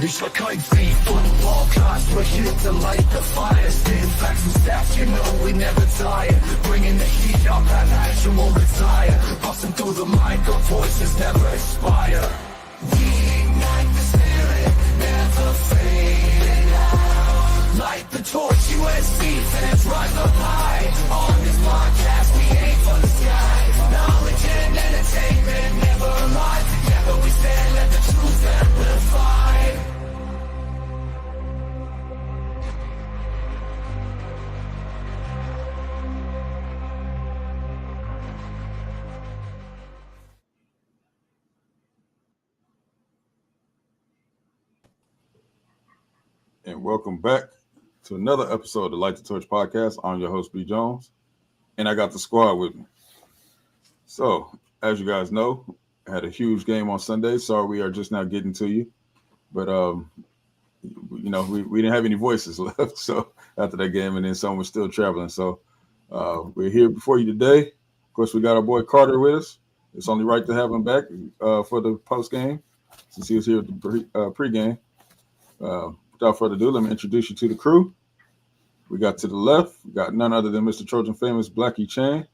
It's like I'm feet, football class. We're here to light the fire. Spin facts and stats, you know we never tire. Bringing the heat up, and action won't retire. Busting through the mic, our voices never expire. We ignite the spirit, never fading out. Light the torch, USC fans rise up high. On this podcast, we aim for the sky. Knowledge and entertainment, never alive. Together we stand, let the truth amplify. And welcome back to another episode of the Light the Torch podcast. I'm your host, B. Jones, and I got the squad with me. So, as you guys know, I had a huge game on Sunday. Sorry, we are just now getting to you. But, we didn't have any voices left so after that game, and then some were still traveling. So, we're here before you today. Of course, we got our boy Carter with us. It's only right to have him back for the post game since he was here at the pregame. Without further ado, let me introduce you to the crew. We got to the left, we got none other than Mr. Trojan Famous, Blackie Chan.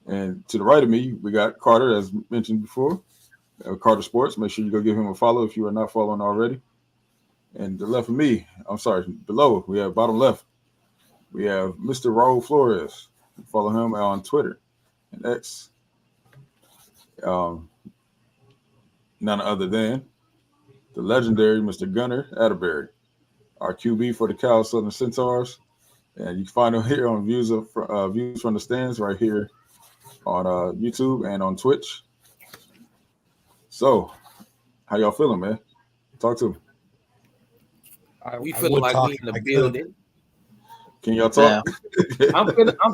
And to the right of me, we got Carter, as mentioned before, Carter Sports. Make sure you go give him a follow if you are not following already. And to the left of me, below, we have bottom left, we have Mr. Raul Flores. Follow him on Twitter and X. None other than the legendary Mr. Gunnar Atterbury, our QB for the Cal Southern Centaurs. And you can find him here on Views from the Stands right here on YouTube and on Twitch. So, how y'all feeling, man? Talk to me. We feeling like we in the building. Can y'all talk? Yeah. I'm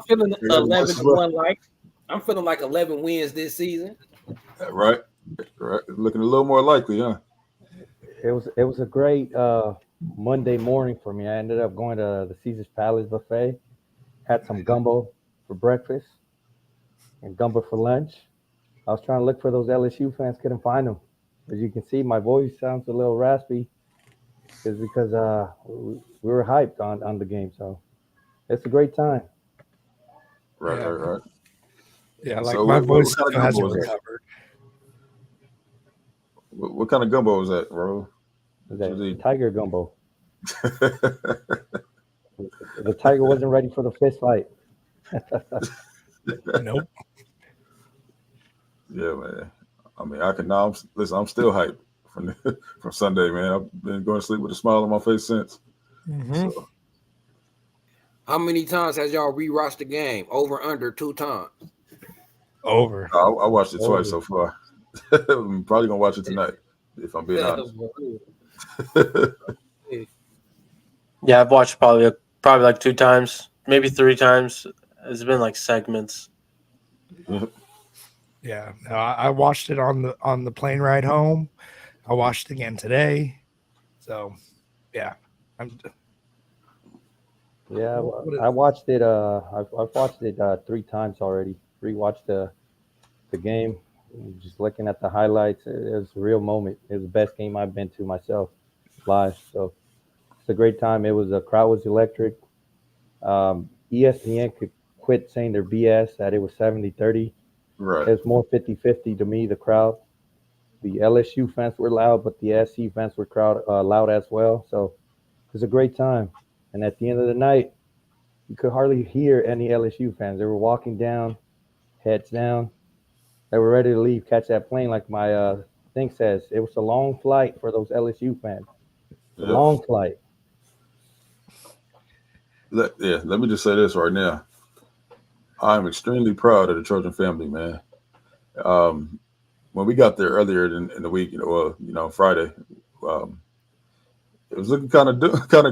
feeling 11-1 like. I'm feeling like 11 wins this season. Right. Looking a little more likely, huh? It was a great Monday morning for me. I ended up going to the Caesar's Palace buffet, had some gumbo for breakfast and gumbo for lunch. I was trying to look for those LSU fans, couldn't find them. As you can see, my voice sounds a little raspy. It's because we were hyped on the game, so it's a great time. Right. Yeah, like so my what voice kind of hasn't gumbo is recovered. What kind of gumbo was that, bro? That tiger gumbo. The tiger wasn't ready for the fist fight. Nope. Yeah, man. I mean, I'm still hyped from Sunday, man. I've been going to sleep with a smile on my face since. Mm-hmm. So. How many times has y'all rewatched the game? Over, under 2 times? Over. I watched it twice so far. I'm probably gonna watch it tonight, if I'm being honest. Yeah, I've watched probably like 2 times, maybe 3 times. It's been like segments. Yeah, no, I watched it on the plane ride home. I watched it again today. So, yeah, I watched it. I've watched it 3 times already. Rewatched the game. Just looking at the highlights, it was a real moment. It was the best game I've been to myself live. So it's a great time. The crowd was electric. ESPN could quit saying their BS that it was 70-30. Right. It was more 50-50 to me, the crowd. The LSU fans were loud, but the SC fans were loud as well. So it was a great time. And at the end of the night, you could hardly hear any LSU fans. They were walking down, heads down. They were ready to leave, catch that plane, like my thing says. It was a long flight for those LSU fans. A long flight. Let me just say this right now. I'm extremely proud of the Trojan family, man. When we got there earlier in the week, Friday, it was looking kind of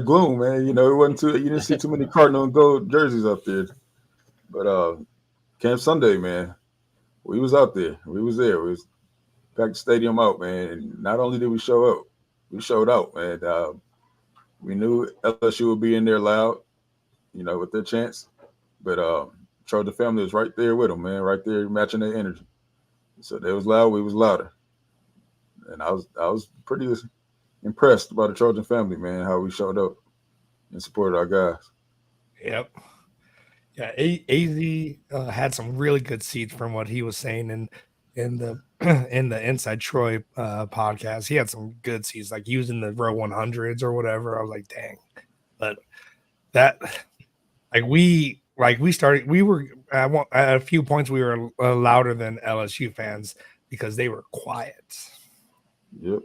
gloom, man. It wasn't you didn't see too many Cardinal and gold jerseys up there. But Camp Sunday, man, we was out there. We was there. We was packed the stadium out, man. And not only did we show up, we showed out, man. We knew LSU would be in there loud, with their chants. But Trojan family was right there with them, man, right there matching their energy. So they was loud, we was louder. And I was pretty impressed by the Trojan family, man. How we showed up and supported our guys. Yep. Yeah, AZ had some really good seats from what he was saying in the in the Inside Troy podcast. He had some good seats, like using the row 100s or whatever. I was like, dang. But that we were at a few points we were louder than LSU fans because they were quiet. Yep.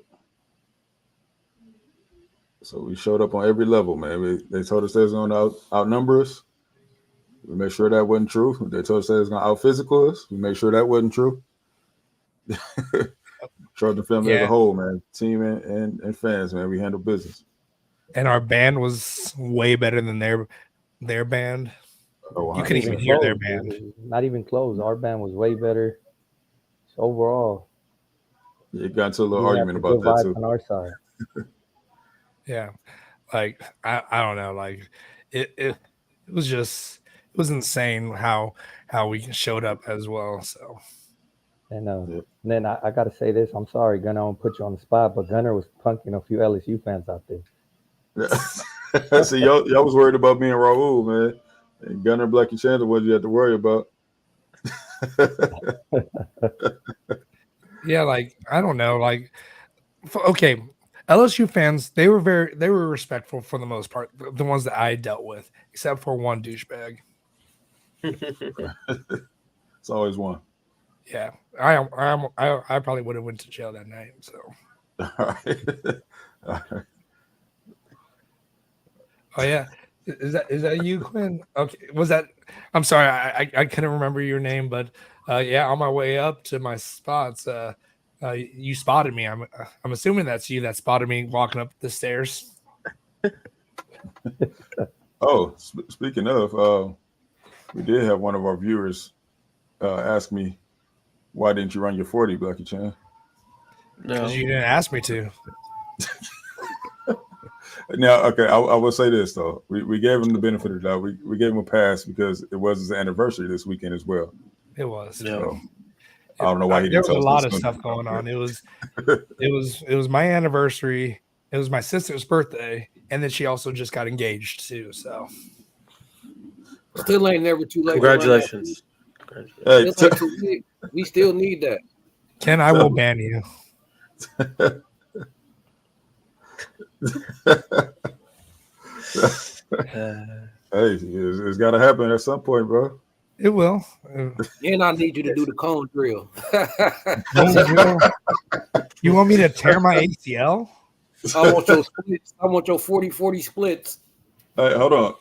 So we showed up on every level, man. They told us they was going to outnumber us. We made sure that wasn't true. They told us they was going to out-physical us. We made sure that wasn't true. Trojan family as a whole, man. Team and fans, man. We handle business. And our band was way better than their band. Oh, you couldn't even hear their band. Not even close. Our band was way better. So overall. Yeah, it got into a little argument about that too. On our side. Yeah. Like I don't know. Like it was insane how we showed up as well. So and then I gotta say this. I'm sorry, Gunner, I won't put you on the spot, but Gunner was punking a few LSU fans out there. Yeah. See, y'all was worried about me and Raul, man. And Gunner, Blackie Chandler, what you have to worry about? Yeah, like I don't know, like okay, LSU fans they were respectful for the most part, the ones that I dealt with, except for one douchebag. It's always one. Yeah, I probably would have went to jail that night. So. All right. All right. Oh yeah, is that you, Quinn? Okay, was that? I'm sorry, I couldn't remember your name, but yeah, on my way up to my spots, you spotted me. I'm assuming that's you that spotted me walking up the stairs. Oh, speaking of, we did have one of our viewers ask me, why didn't you run your 40, Blackie Chan? Because you didn't ask me to. Now, okay, I will say this, though. We gave him the benefit of the doubt. We gave him a pass because it was his anniversary this weekend as well. It was. So, I don't know why he there didn't was a tell lot us of stuff going on. It was my anniversary. It was my sister's birthday, and then she also just got engaged too. So still ain't never too late. Congratulations. Hey, we still need that. Ken, I will ban you. Hey, it's got to happen at some point, bro. It will. And I need you to do the cone drill. You want me to tear my ACL? I want your splits. I want your 40-40 splits. Hey, hold on,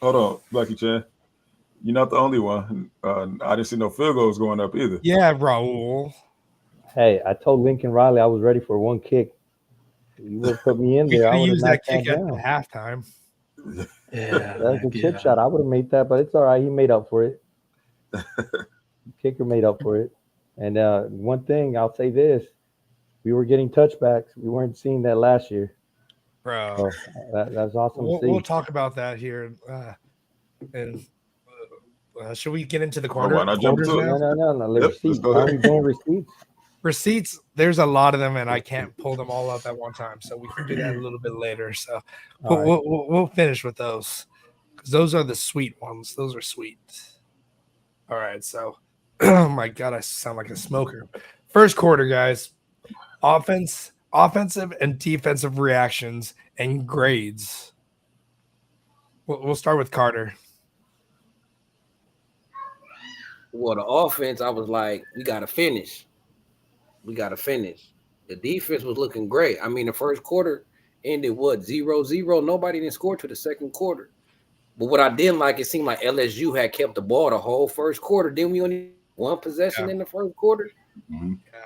Blackie Chan. You're not the only one. I didn't see no field goals going up either. Yeah, Raul. Hey, I told Lincoln Riley I was ready for one kick. You would put me in there. I would have used that knocked kick at down. halftime. Yeah, That's a chip shot. I would have made that, but it's all right. He made up for it. Kicker made up for it. And one thing, I'll say this. We were getting touchbacks. We weren't seeing that last year. Bro. So that's awesome to see. We'll talk about that here. And should we get into the quarter? Why not jump quarters to it? now? No. Yep, Receipts. let's go Why are ahead. we doing receipts? Receipts, there's a lot of them, and I can't pull them all up at one time. So we can do that a little bit later. So we'll finish with those because those are the sweet ones. Those are sweet. All right. So, oh my God, I sound like a smoker. First quarter, guys. Offensive and defensive reactions and grades. We'll start with Carter. Well, the offense, I was like, we got to finish. The defense was looking great. I mean, the first quarter ended 0-0. Nobody didn't score to the second quarter. But what I didn't like, it seemed like LSU had kept the ball the whole first quarter. Then we only one possession in the first quarter. Mm-hmm. Yeah.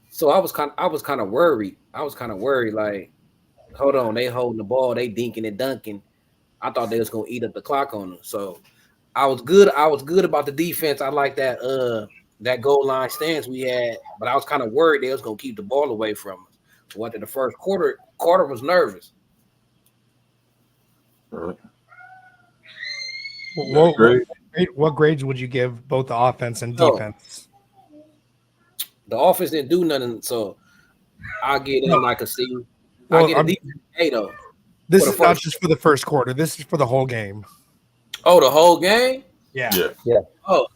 So I was kind of worried. Like, hold on, they holding the ball, they dinking and dunking. I thought they was gonna eat up the clock on them. So I was good about the defense. I like that goal line stance we had, but I was kind of worried they was gonna keep the ball away from us. So after the first quarter, Carter was nervous. All right. What grades would you give both the offense and defense? The offense didn't do nothing, so I'll give them like a C. Well, I get a defense A though. this For the is not first- just for the first quarter. This is for the whole game. Oh, the whole game? Yeah. Oh,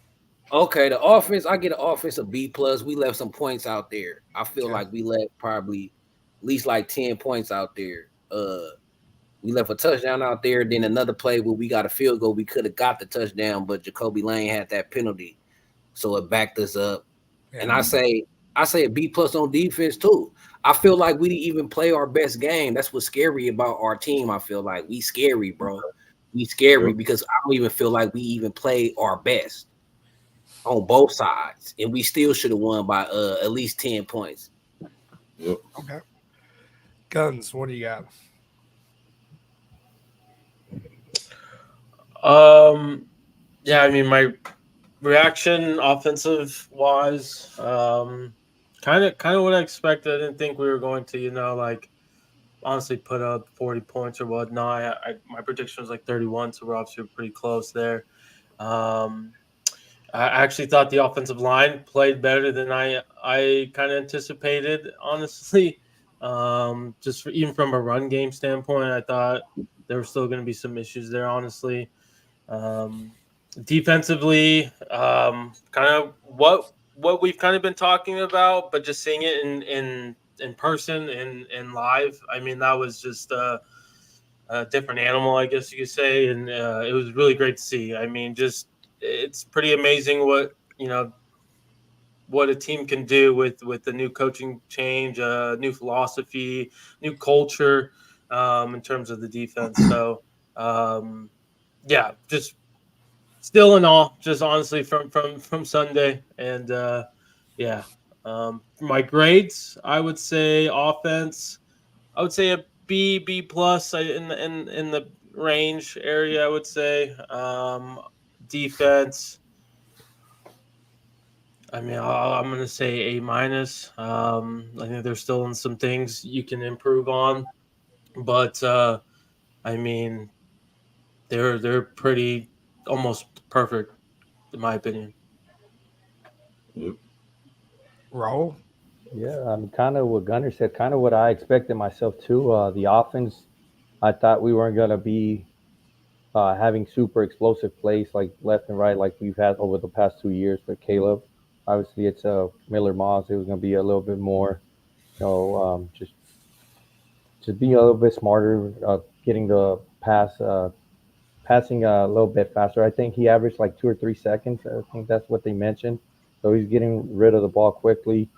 okay. The offense, I get an offense a B plus. We left some points out there. I feel Okay. like we left probably at least like 10 points out there. We left a touchdown out there. Then another play where we got a field goal. We could have got the touchdown, but Jacoby Lane had that penalty, so it backed us up. And I say a B plus on defense too. I feel like we didn't even play our best game. That's what's scary about our team. I feel like we scary, bro. We scary because I don't even feel like we even played our best on both sides, and we still should have won by at least 10 points. Yep. Okay. Guns, what do you got? Yeah, I mean, my reaction offensive wise, kind of what I expected. I didn't think we were going to, like honestly put up 40 points or whatnot. My prediction was like 31, so we're obviously pretty close there. I actually thought the offensive line played better than I kind of anticipated, honestly. Even from a run game standpoint, I thought there were still going to be some issues there, honestly. Defensively, kind of what we've kind of been talking about, but just seeing it in person and live. I mean, that was just a different animal, I guess you could say, and it was really great to see. I mean, just it's pretty amazing what a team can do with the new coaching change, new philosophy, new culture in terms of the defense. So, yeah, just still in awe, just honestly from Sunday. And my grades, I would say offense, I would say a B plus in the range area. I would say defense. I mean, I'm going to say A minus. I think there's still some things you can improve on, but I mean, they're pretty almost perfect in my opinion. Yep. Roll. Yeah, I mean, kind of what Gunner said, kind of what I expected myself too. The offense, I thought we weren't gonna be having super explosive plays like left and right like we've had over the past 2 years. But Caleb, obviously, it's Miller Moss. It was gonna be a little bit more, just being a little bit smarter, getting the passing a little bit faster. I think he averaged like 2 or 3 seconds. I think that's what they mentioned. So he's getting rid of the ball quickly.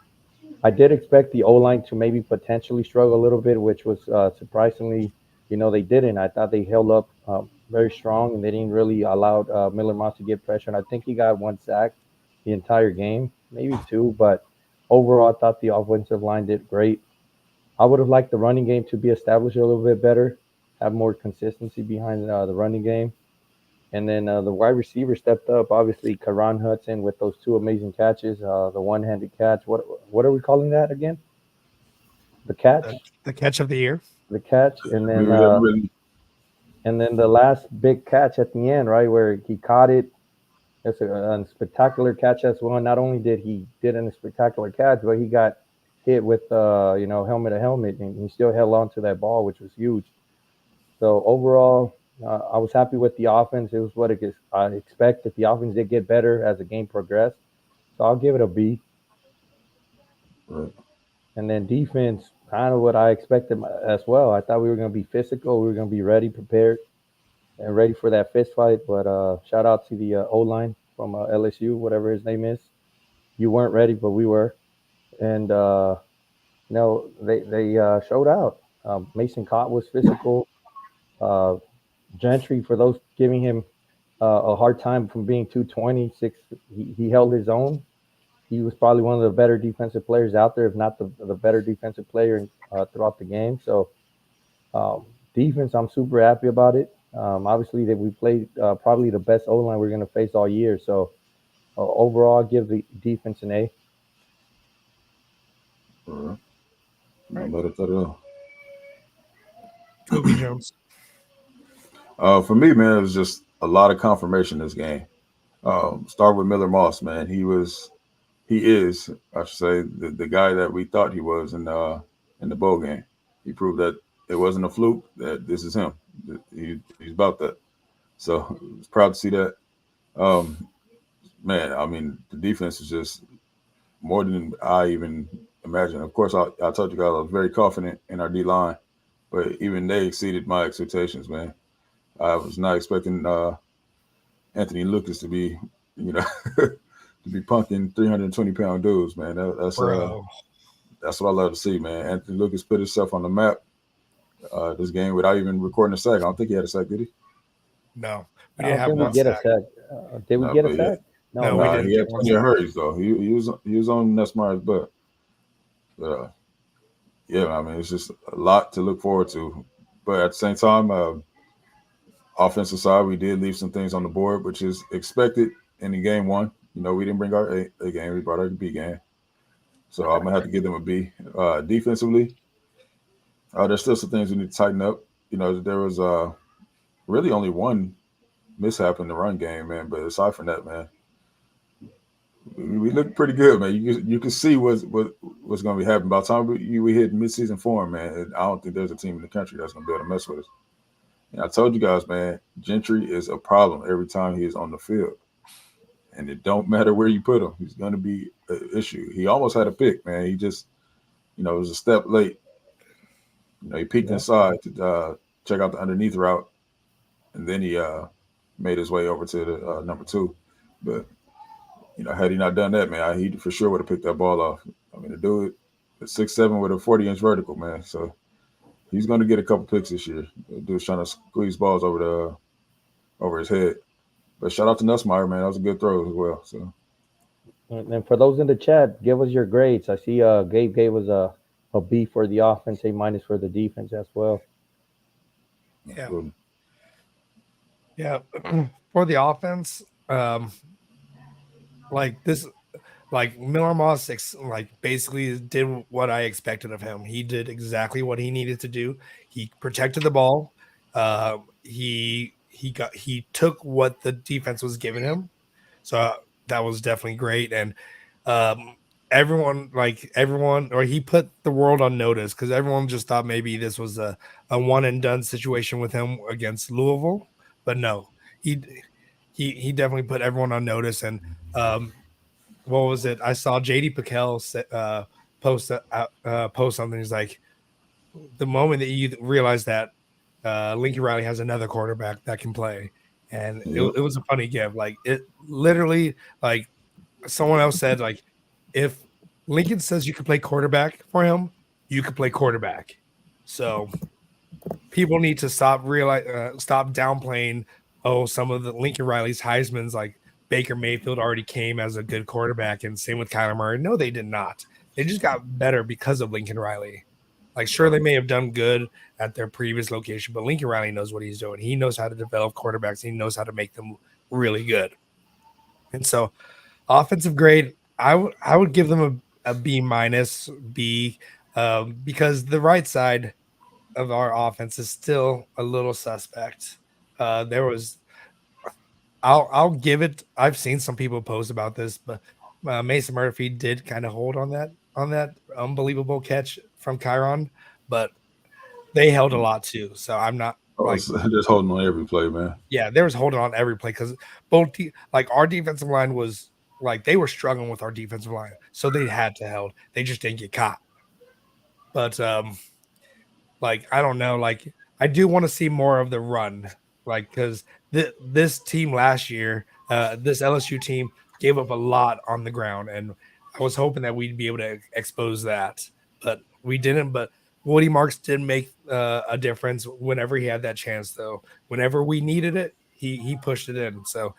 I did expect the O line to maybe potentially struggle a little bit, which was surprisingly, they didn't. I thought they held up very strong and they didn't really allow Miller Moss to get pressure. And I think he got 1 sack the entire game, maybe 2. But overall, I thought the offensive line did great. I would have liked the running game to be established a little bit better, have more consistency behind the running game. And then the wide receiver stepped up. Obviously, Karan Hudson with those 2 amazing catches, the one-handed catch. What are we calling that again? The catch, The catch of the year. the catch, and then Really, the last big catch at the end, right where he caught it. It's a spectacular catch as well. Not only did he did a spectacular catch, but he got hit with helmet to helmet, and he still held on to that ball, which was huge. So overall, I was happy with the offense. It was what I expected. The offense did get better as the game progressed. So I'll give it a B. right. And then defense, kind of what I expected as well. I thought we were going to be physical. We were going to be ready, prepared, and ready for that fist fight. But shout out to the O-line from LSU, whatever his name is. You weren't ready, but we were. And, they showed out. Mason Cott was physical. Gentry, for those giving him a hard time from being 226, he held his own. He was probably one of the better defensive players out there, if not the better defensive player throughout the game. So defense, I'm super happy about it. Obviously, that we played probably the best O-line we're going to face all year. So overall, I'll give the defense an A. All right. No matter at all. Toby Jones. For me, man, it was just a lot of confirmation this game. Start with Miller Moss, man. He is, I should say, the guy that we thought he was in the bowl game. he proved that it wasn't a fluke. That this is him. He's about that. So I was proud to see that. Um, Man, I mean, the defense is just more than I even imagined. Of course, I told you guys I was very confident in our D line, but even they exceeded my expectations, man. I was not expecting Anthony Lucas to be, you know, to be punking 320-pound dudes, man. Bro. That's what I love to see, man. Anthony Lucas put himself on the map this game without even recording a sack. I don't think he had a sack, did he? No, we I didn't don't have think we one get a sack. sack. Did we No, get a but yeah. sack? No, No, we Nah, didn't he had get one plenty of sack. hurries though. He was on Nussmeier's butt. But yeah, I mean, it's just a lot to look forward to. But at the same time, offensive side, we did leave some things on the board, which is expected in the game one. You know, we didn't bring our A game; we brought our B game. So I'm gonna have to give them a B. Defensively, there's still some things we need to tighten up. You know, there was really only one mishap in the run game, man. But aside from that, man, we look pretty good, man. You can see what's going to be happening. By the time we hit midseason form, man, I don't think there's a team in the country that's going to be able to mess with us. And I told you guys, man, Gentry is a problem every time he is on the field, and it don't matter where you put him, he's going to be an issue. He almost had a pick, man. He just, it was a step late. He peeked inside to check out the underneath route, and then he made his way over to the number two. But had he not done that, man, he for sure would have picked that ball off. I mean, the dude is 6'7" with a 40-inch vertical, man. So he's going to get a couple picks this year. The dude's trying to squeeze balls over his head. But shout out to Nussmeier, man. That was a good throw as well. So. And for those in the chat, give us your grades. I see Gabe gave us a B for the offense, A- for the defense as well. Yeah. Yeah. For the offense, Miller Moss basically did what I expected of him. He did exactly what he needed to do. He protected the ball. He took what the defense was giving him. So that was definitely great. And he put the world on notice because everyone just thought maybe this was a one and done situation with him against Louisville. But no, he definitely put everyone on notice. And what was it? I saw JD Piquel post something. He's like, the moment that you realize that Lincoln Riley has another quarterback that can play, and it was a funny give. Like it literally, like someone else said, like if Lincoln says you can play quarterback for him, you can play quarterback. So people need to stop downplaying. Oh, some of the Lincoln Riley's Heisman's like Baker Mayfield already came as a good quarterback, and same with Kyler Murray. No, they did not. They just got better because of Lincoln Riley. Like, sure, they may have done good at their previous location, but Lincoln Riley knows what he's doing. He knows how to develop quarterbacks. He knows how to make them really good. And so, offensive grade, I would give them a B minus, B, because the right side of our offense is still a little suspect. I'll give it. I've seen some people post about this, but Mason Murphy did kind of hold on that unbelievable catch from Chiron, but they held a lot too. So I'm not just holding on every play, man. Yeah, they was holding on every play because our defensive line was they were struggling with our defensive line, so they had to held. They just didn't get caught. But I don't know. I do want to see more of the run, because this team last year, this LSU team gave up a lot on the ground, and I was hoping that we'd be able to expose that, but we didn't. But Woody Marks did make a difference whenever he had that chance, though. Whenever we needed it, he pushed it in. So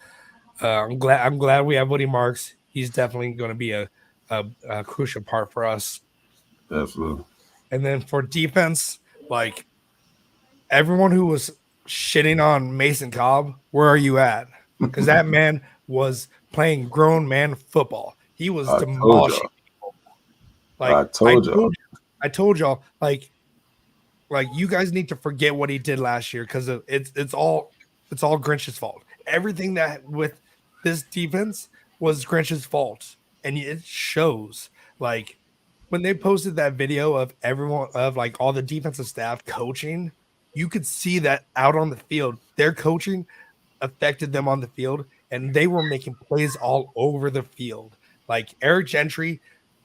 I'm glad we have Woody Marks. He's definitely going to be a crucial part for us. Absolutely. And then for defense, everyone who was shitting on Mason Cobb, where are you at? Because that man was playing grown man football. He was demolishing people. I told y'all, you guys need to forget what he did last year because it's all Grinch's fault. Everything that with this defense was Grinch's fault, and it shows. when they posted that video of everyone of like all the defensive staff coaching, you could see that out on the field, their coaching affected them on the field, and they were making plays all over the field. Like Eric Gentry,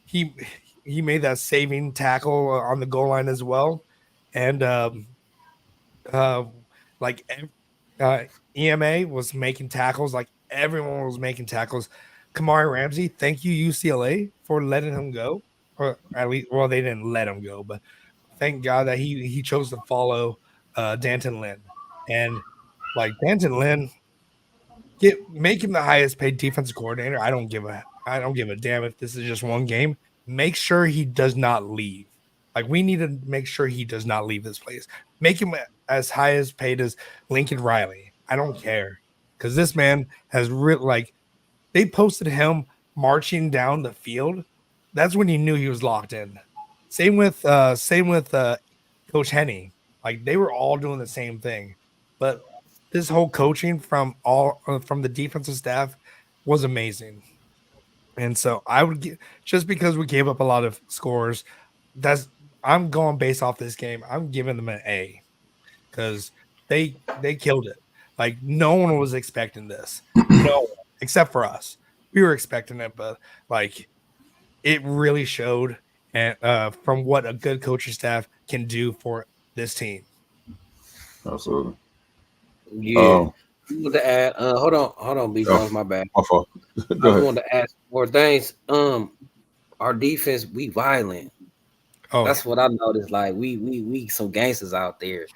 he he made that saving tackle on the goal line as well, and uh, like uh, EMA was making tackles, like everyone was making tackles. Kamari Ramsey, thank you UCLA for letting him go, or at least, well, they didn't let him go, but thank God that he chose to follow Danton Lynn, and like Danton Lynn, make him the highest paid defensive coordinator. I don't give a damn if this is just one game. Make sure he does not leave. Like we need to make sure he does not leave this place. Make him as high as paid as Lincoln Riley. I don't care because this man has like they posted him marching down the field. That's when you knew he was locked in. Same with Coach Henney. Like they were all doing the same thing, but this whole coaching from the defensive staff was amazing. And so I would get, just because we gave up a lot of scores, I'm going based off this game. I'm giving them an A because they killed it. Like no one was expecting this, no one, except for us. We were expecting it, but like it really showed, and from what a good coaching staff can do for this team. Absolutely. Yeah. I wanted to add, hold on, B. Jones, my bad. My fault. I wanted to add more things. Our defense, we violent. Oh, that's what I noticed. Like we some gangsters out there,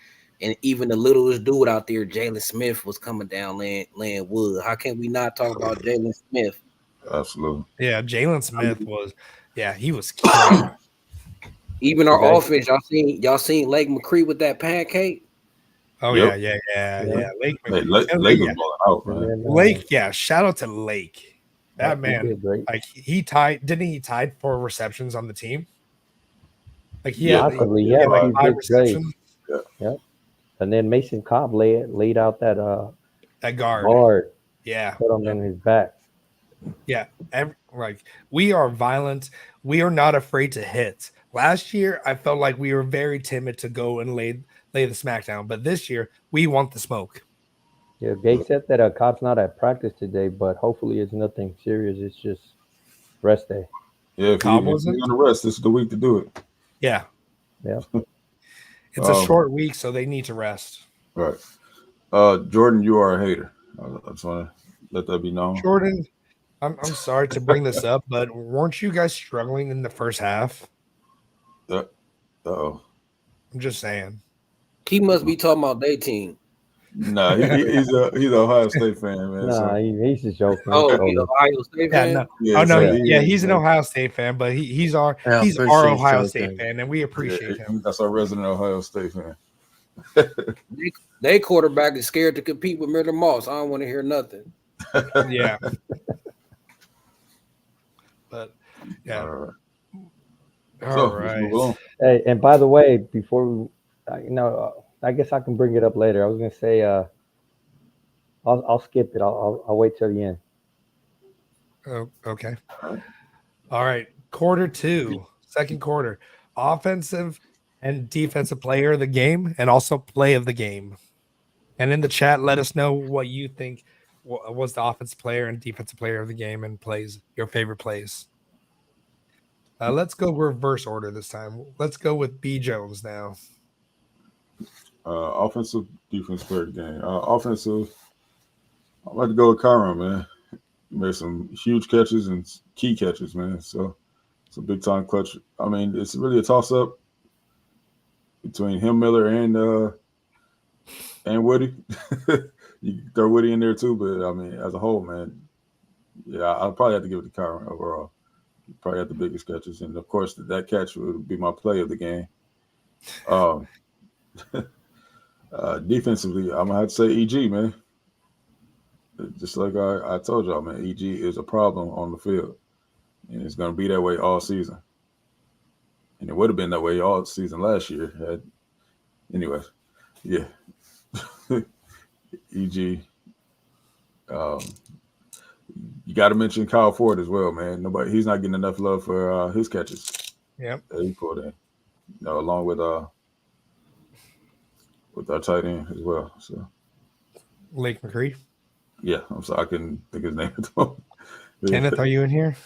and even the littlest dude out there, Jalen Smith, was coming down laying wood. How can we not talk about Jalen Smith? Absolutely. Yeah, Jalen Smith he was killing. Even our offense, y'all seen Lake McCree with that pancake. Oh yep. yeah. Lake was balling out, man. Lake, shout out to Lake. That man, like he tied for receptions on the team. Like he had like 5 receptions. Yeah. And then Mason Cobb laid out that guard. Yeah. Put him in his back. Yeah. Like we are violent. We are not afraid to hit. Last year, I felt like we were very timid to go and lay the smackdown, but this year we want the smoke. Yeah, Gay said that Cobb's not at practice today, but hopefully it's nothing serious. It's just rest day. Yeah, if you're going to rest, this is the week to do it. Yeah. Yeah. It's a short week, so they need to rest. Right. Jordan, you are a hater. I just want to let that be known. Jordan, I'm sorry to bring this up, but weren't you guys struggling in the first half? Uh-oh. I'm just saying. He must be talking about their team. Nah, he's an Ohio State fan, man. Nah, he's just joking. Oh, he's an Ohio State fan? No. He's an Ohio State fan, but he's our Ohio State fan, and we appreciate him. That's our resident Ohio State fan. They quarterback is scared to compete with Miller Moss. I don't want to hear nothing. Yeah. But yeah. All right. Hey, and by the way, before we, I guess I can bring it up later. I was gonna say, I'll skip it. I'll wait till the end. Oh, okay. All right. Quarter 2, second quarter, offensive and defensive player of the game, and also play of the game. And in the chat, let us know what you think was the offensive player and defensive player of the game and plays, your favorite plays. Let's go reverse order this time. Let's go with B. Jones now. Offensive, defense player of the game. Offensive, I'd like to go with Kyron, man. He made some huge catches and key catches, man. So it's a big time clutch. I mean, it's really a toss up between him, Miller, and Woody. You can throw Woody in there too, but I mean, as a whole, man, yeah, I'll probably have to give it to Kyron overall. He probably had the biggest catches, and of course, that catch would be my play of the game. Defensively, I'm gonna have to say EG, man. Just like I told y'all, man, EG is a problem on the field, and it's gonna be that way all season. And it would have been that way all season last year. Anyway, yeah. EG. You got to mention Kyle Ford as well, man. He's not getting enough love for his catches. Yep. Yeah, he pulled in. Along with our tight end as well. So Lake McCree. yeah, I'm sorry I couldn't think his name at the moment. Yeah. Kenneth, are you in here?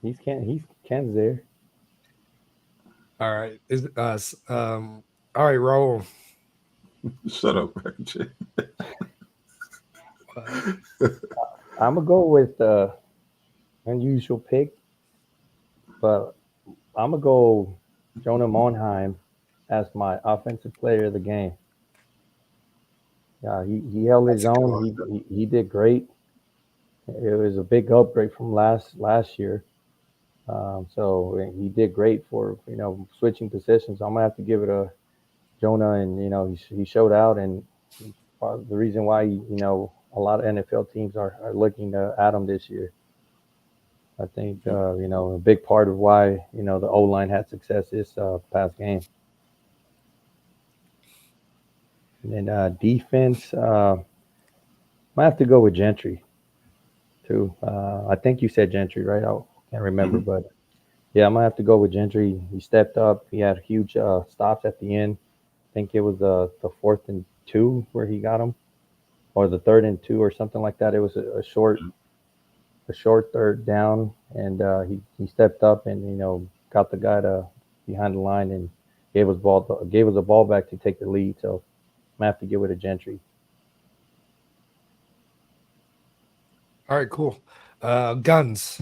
He's Ken's there. All right. All right, Raul. Shut up, Rackett. I'm gonna go with unusual pick, but I'm gonna go Jonah Monheim as my offensive player of the game. Yeah, he held his That's a good own. one. He did great. It was a big upgrade from last year. So he did great for switching positions. I'm gonna have to give it a Jonah, and he showed out, and the reason why a lot of NFL teams are looking at him this year. I think a big part of why the O line had success this past game. And then defense, I have to go with Gentry too. I think you said Gentry, right? I can't remember, Mhm. but yeah, I'm gonna have to go with Gentry. He stepped up. He had huge stops at the end. I think it was the 4th and 2 where he got him, or the 3rd and 2 or something like that. It was a short third down, and he stepped up and got the guy to behind the line and gave us the ball back to take the lead. So I'm gonna have to give it a Gentry. All right, cool. Guns.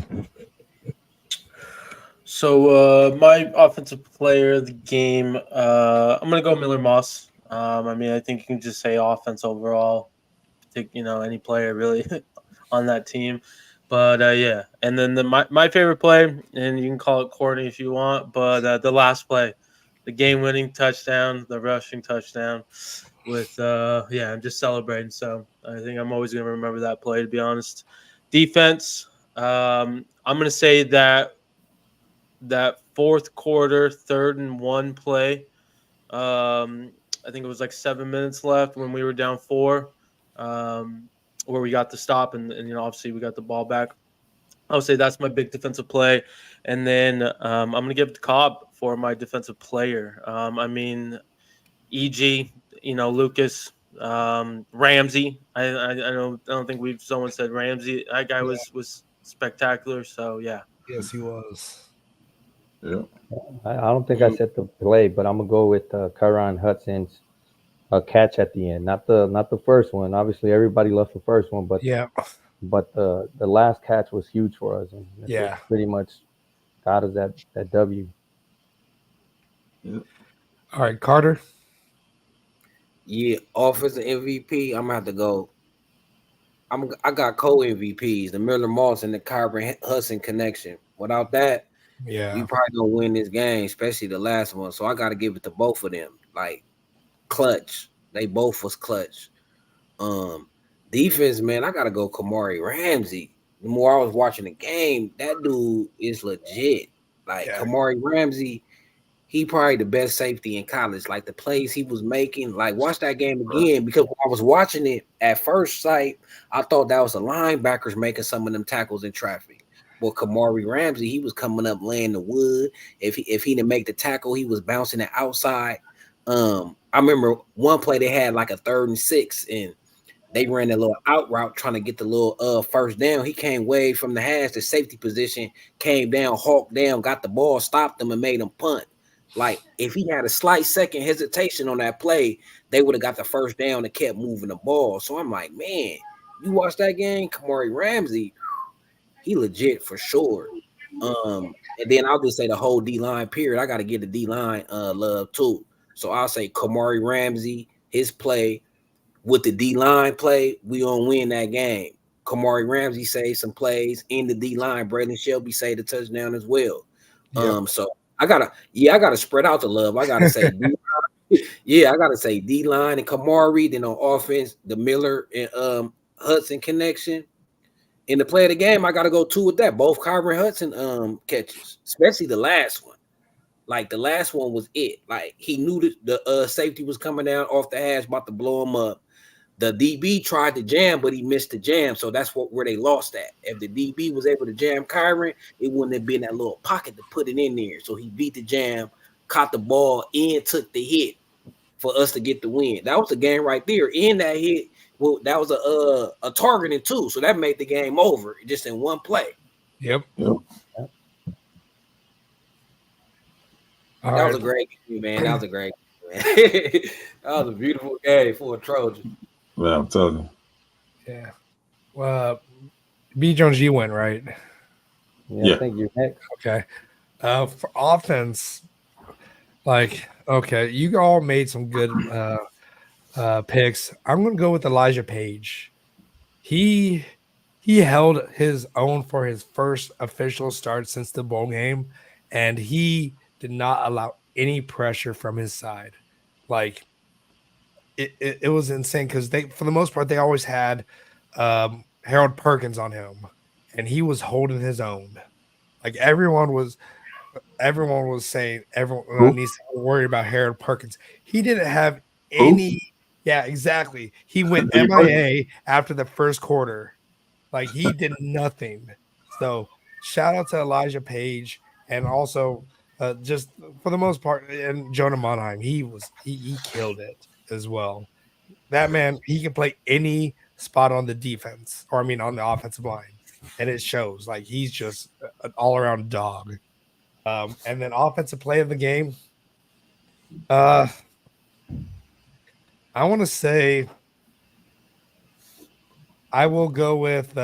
So my offensive player of the game, I'm gonna go Miller Moss. I mean, I think you can just say offense overall. Take any player really on that team, but yeah. And then my favorite play, and you can call it corny if you want, but the last play, the game-winning touchdown, the rushing touchdown, with I'm just celebrating. So I think I'm always gonna remember that play. To be honest, defense. I'm gonna say that fourth quarter, 3rd and 1 play. I think it was like 7 minutes left when we were down 4, where we got the stop and obviously we got the ball back. I would say that's my big defensive play, and then I'm gonna give it to Cobb for my defensive player. I mean, EG, Lucas, Ramsey. I don't think someone said Ramsey. That guy Yeah. was spectacular. So yeah. Yes, he was. Yeah. I don't think I said the play, but I'm gonna go with Kyron Hudson's catch at the end. Not the first one. Obviously, everybody loved the first one, but Yeah. the last catch was huge for us, and it Yeah. pretty much got us that W. Yeah. All right, Carter. Yeah, offensive MVP. I'm gonna have to go. I got co-MVPs, the Miller Moss and the Kyron Hudson connection. Without that, we Yeah. probably don't win this game, especially the last one. So I got to give it to both of them. Like clutch, they both was clutch. Um, Defense, man, I gotta go Kamari Ramsey. The more I was watching the game, that dude is legit. Like Yeah. Kamari Ramsey, he probably the best safety in college. Like the plays he was making, like watch that game again because when I was watching it at first sight, I thought that was the linebackers making some of them tackles in traffic. But Kamari Ramsey, he was coming up laying the wood. If he didn't make the tackle, he was bouncing it outside. I remember one play they had like a 3rd and 6, and they ran a little out route trying to get the little first down. He came way from the hash, the safety position, came down, hawked down, got the ball, stopped them, and made them punt. Like if he had a slight second hesitation on that play, they would have got the first down and kept moving the ball. So I'm like, man, you watch that game, Kamari Ramsey, he legit for sure. And then I'll just say the whole D line period. I got to give the D line love too. So I'll say Kamari Ramsey, his play with the D line play, we gonna win that game. Kamari Ramsey saved some plays in the D line. Braylon Shelby saved the touchdown as well. Yep. So I gotta spread out the love. I gotta say I gotta say D line and Kamari. Then on offense, the Miller and Hudson connection. In the play of the game, I gotta go 2 with that. Both Kyron Hudson catches, especially the last one. Like the last one was it. Like he knew that the safety was coming down off the hash, about to blow him up. The DB tried to jam, but he missed the jam, so that's where they lost at. If the DB was able to jam Kyron, it wouldn't have been that little pocket to put it in there. So he beat the jam, caught the ball, and took the hit for us to get the win. That was the game right there. And that hit, well, that was a targeting too, so that made the game over just in one play. Yep. That was a great game, man. That was a great game, man. That was a beautiful game for a Trojan. Yeah, I'm telling you. Yeah. Well, B. Jones, you win, right? Yeah. I think you're next. Okay. For offense, like, okay, you all made some good picks. I'm going to go with Elijah Page. He held his own for his first official start since the bowl game, and he did not allow any pressure from his side. Like, it was insane because they, for the most part, they always had Harold Perkins on him, and he was holding his own. Like everyone was saying everyone needs to worry about Harold Perkins. He didn't have any. Yeah, exactly. He went MIA after the first quarter. Like he did nothing. So shout out to Elijah Page, and also just for the most part, and Jonah Monheim. He killed it as well. That man, he can play any spot on the defense, or I mean on the offensive line, and it shows. Like he's just an all around dog. And then offensive play of the game. I want to say I will go with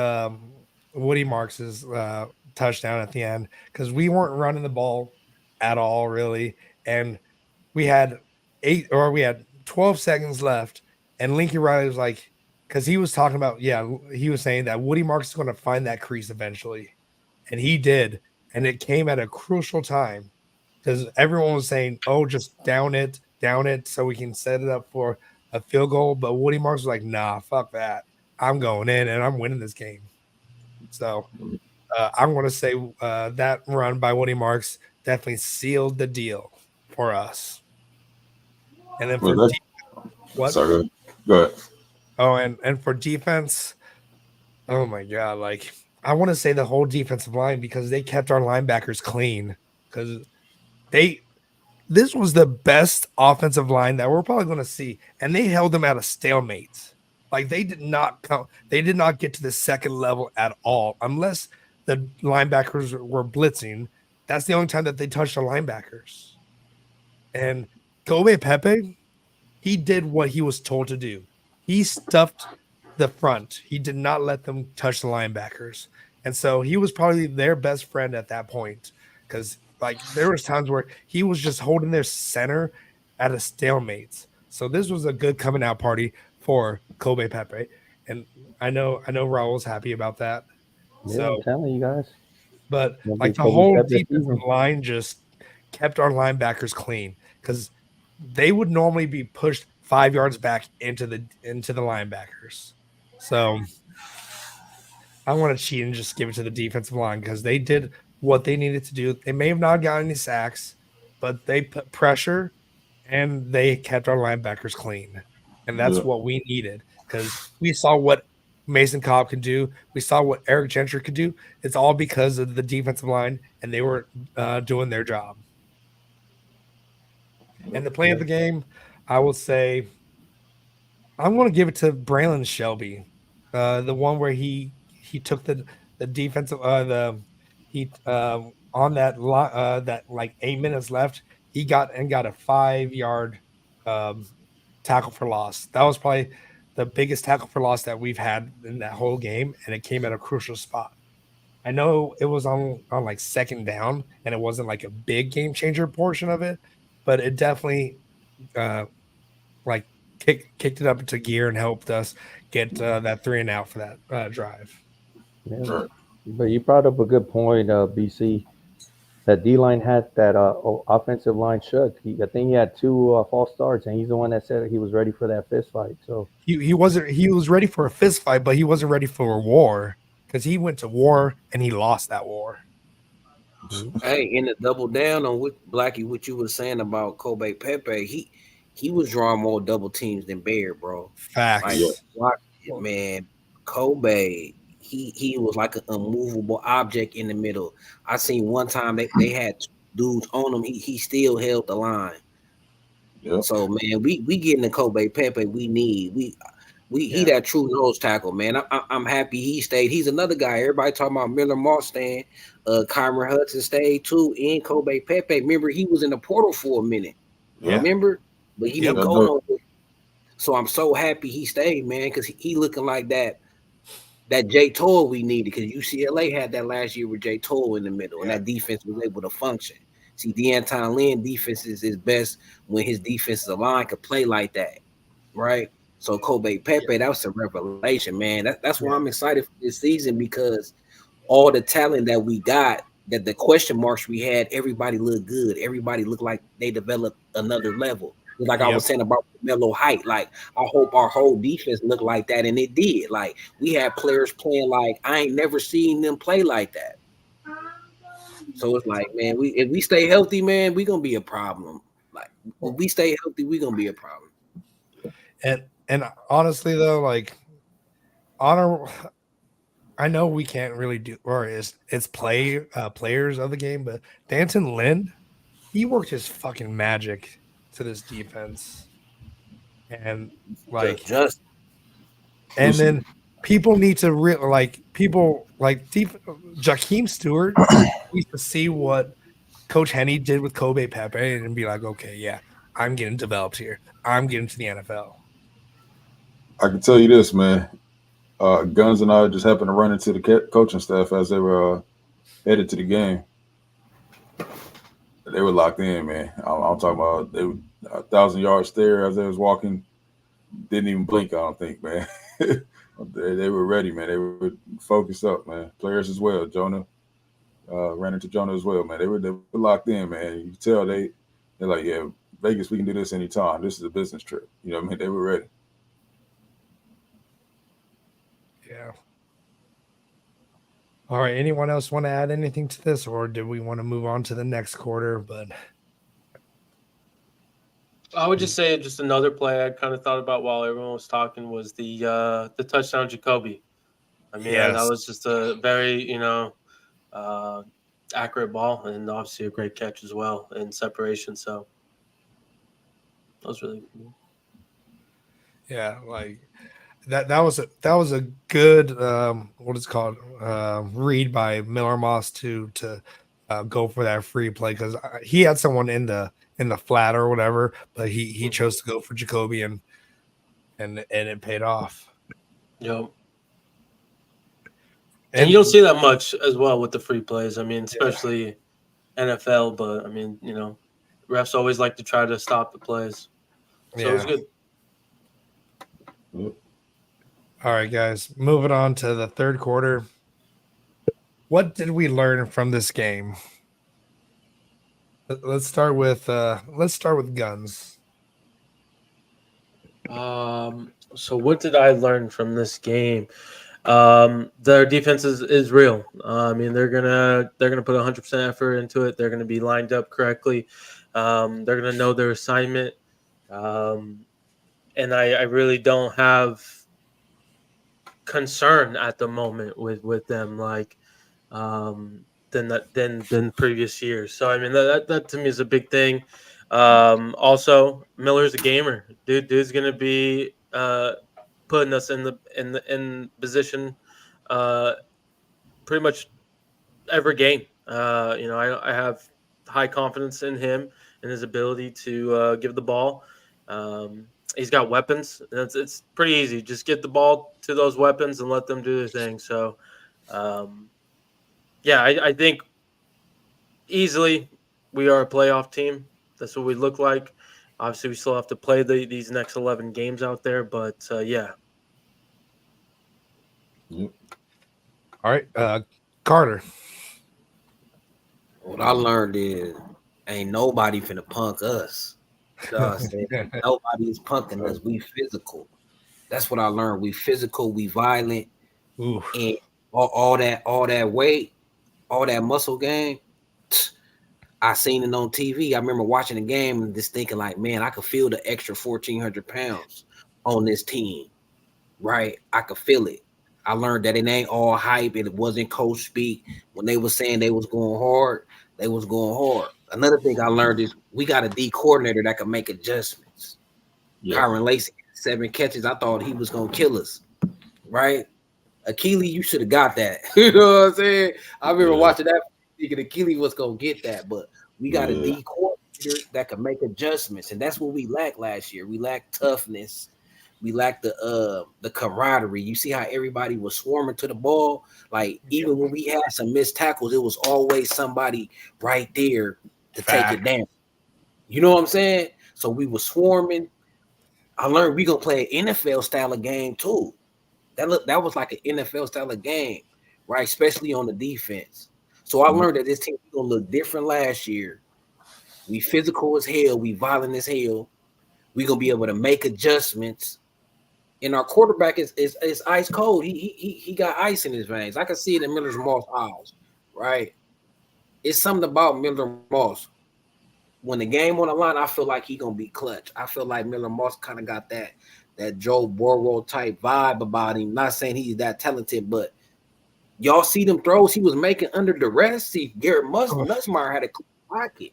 Woody Marks's touchdown at the end because we weren't running the ball at all, really, and we had 12 seconds left, and Lincoln Riley was like, because he was talking about, he was saying that Woody Marks is going to find that crease eventually, and he did, and it came at a crucial time because everyone was saying, "Oh, just down it, so we can set it up for a field goal." But Woody Marks was like, "Nah, fuck that. I'm going in and I'm winning this game." So I'm going to say that run by Woody Marks definitely sealed the deal for us. And then for what? Sorry, go ahead. Oh, and for defense, oh my God, like I want to say the whole defensive line because they kept our linebackers clean because this was the best offensive line that we're probably going to see, and they held them at a stalemate. Like they did not get to the second level at all unless the linebackers were blitzing. That's the only time that they touched the linebackers. And Kobe Pepe, he did what he was told to do. He stuffed the front. He did not let them touch the linebackers. And so he was probably their best friend at that point because like there was times where he was just holding their center at a stalemate. So this was a good coming out party for Kobe Pepe. And I know Raul's happy about that. Yeah, so I'm telling you guys. But like the whole defensive line just kept our linebackers clean because they would normally be pushed 5 yards back into the linebackers. So I want to cheat and just give it to the defensive line because they did what they needed to do. They may have not gotten any sacks, but they put pressure and they kept our linebackers clean. And that's what we needed because we saw what Mason Cobb could do. We saw what Eric Gentry could do. It's all because of the defensive line, and they were doing their job. And the play of the game, I will say, I'm going to give it to Braylon Shelby, the one where he took the defensive on that like 8 minutes left. He got a 5-yard tackle for loss. That was probably the biggest tackle for loss that we've had in that whole game, and it came at a crucial spot. I know it was on like second down, and it wasn't like a big game changer portion of it, but it definitely like kicked it up into gear and helped us get that 3 and out for that drive. Yeah, but you brought up a good point, BC. That D-line had that offensive line shook. I think he had 2 false starts, and he's the one that said he was ready for that fist fight. So he was ready for a fist fight, but he wasn't ready for a war because he went to war and he lost that war. Hey, in the double down on what Blackie, what you were saying about Kobe Pepe, he was drawing more double teams than Bear, bro. Like, Facts. man, Kobe, he was like an immovable object in the middle. I seen one time they had dudes on him. He still held the line. Yep. So man, we getting the Kobe Pepe we need. He that true nose tackle, man. I'm happy he stayed. He's another guy. Everybody talking about Miller Moss staying. Kyron Hudson stayed too, and Kobe Pepe. Remember, he was in the portal for a minute. Yeah. Remember, but he didn't Yep. go nowhere. So I'm so happy he stayed, man, because he looking like that Jay Toll we needed. Because UCLA had that last year with Jay Toll in the middle, and that defense was able to function. See, D'Anton Lynn defense is best when his defensive line could play like that, right? So Kobe Pepe, that was a revelation, man. That's why I'm excited for this season, because all the talent that we got, that the question marks we had, everybody looked good. Everybody looked like they developed another level. It's like I was saying about Melo Height. Like, I hope our whole defense looked like that, and it did. Like, we had players playing like I ain't never seen them play like that. So it's like, man, if we stay healthy, man, we gonna be a problem. Like, if we stay healthy, we gonna be a problem. And honestly though, like, I know we can't really do, or it's players of the game, but D'Anton Lynn, he worked his fucking magic to this defense, and like, and then people need to Jakeem Stewart needs to see what Coach Henney did with Kobe Pepe and be like, okay, yeah, I'm getting developed here. I'm getting to the NFL. I can tell you this, man. Guns and I just happened to run into the coaching staff as they were headed to the game. They were locked in, man. I'm talking about they were 1,000-yard stare as they was walking. Didn't even blink, I don't think, man. They were ready, man. They were focused up, man. Players as well. Jonah ran into Jonah as well, man. They were locked in, man. You can tell they're like, yeah, Vegas, we can do this anytime. This is a business trip. You know what I mean? They were ready. Yeah. All right. Anyone else want to add anything to this, or do we want to move on to the next quarter? But I would just say just another play I kind of thought about while everyone was talking was the touchdown Jacoby. I mean, that was just a very, accurate ball, and obviously a great catch as well in separation. So that was really cool. Yeah, like that was a good what is called read by Miller Moss to go for that free play, because he had someone in the flat or whatever, but he chose to go for Jacoby, and it paid off. Yep. And you don't see that much as well with the free plays. I mean, especially NFL, but I mean, refs always like to try to stop the plays. So it was good. Yep. All right, guys, moving on to the third quarter. What did we learn from this game? Let's start with Guns. So what did I learn from this game? Their defense is real. I mean, they're gonna put 100% effort into it. They're gonna be lined up correctly. They're gonna know their assignment. And I really don't have concern at the moment with them like than previous years. So I mean that to me is a big thing. Also, Miller's a gamer. Dude's gonna be putting us in position pretty much every game. I have high confidence in him and his ability to give the ball. He's got weapons. It's pretty easy. Just get the ball to those weapons and let them do their thing. So, I think easily we are a playoff team. That's what we look like. Obviously, we still have to play these next 11 games out there, but yeah. Yep. All right, Carter. What I learned is ain't nobody finna punk us. Nobody is punking us. We physical. That's what I learned. We physical. We violent. Ooh. And all that weight, all that muscle gain. I seen it on TV. I remember watching the game and just thinking like, man, I could feel the extra 1,400 pounds on this team, right? I could feel it. I learned that it ain't all hype. It wasn't coach speak. When they was saying they was going hard, they was going hard. Another thing I learned is we got a D coordinator that can make adjustments. Yeah. Kyron Lacy, 7 catches. I thought he was going to kill us, right? Akili, you should have got that. You know what I'm saying? I remember watching that thinking Akili was going to get that, but we got a D coordinator that can make adjustments, and that's what we lacked last year. We lacked toughness. We lacked the camaraderie. You see how everybody was swarming to the ball? Like, even when we had some missed tackles, it was always somebody right there to take it down. You know what I'm saying? So we were swarming. I learned we gonna play an NFL style of game too. That was like an NFL style of game, right? Especially on the defense. So I learned that this team was gonna look different last year. We physical as hell, we violent as hell. We gonna be able to make adjustments. And our quarterback is ice cold. He got ice in his veins. I can see it in Miller Moss' eyes, right? It's something about Miller Moss. When the game on the line, I feel like he gonna be clutch. I feel like Miller Moss kind of got that Joe Burrow type vibe about him. Not saying he's that talented, but y'all see them throws he was making under duress. See, Garrett Nussmeier had a clean pocket.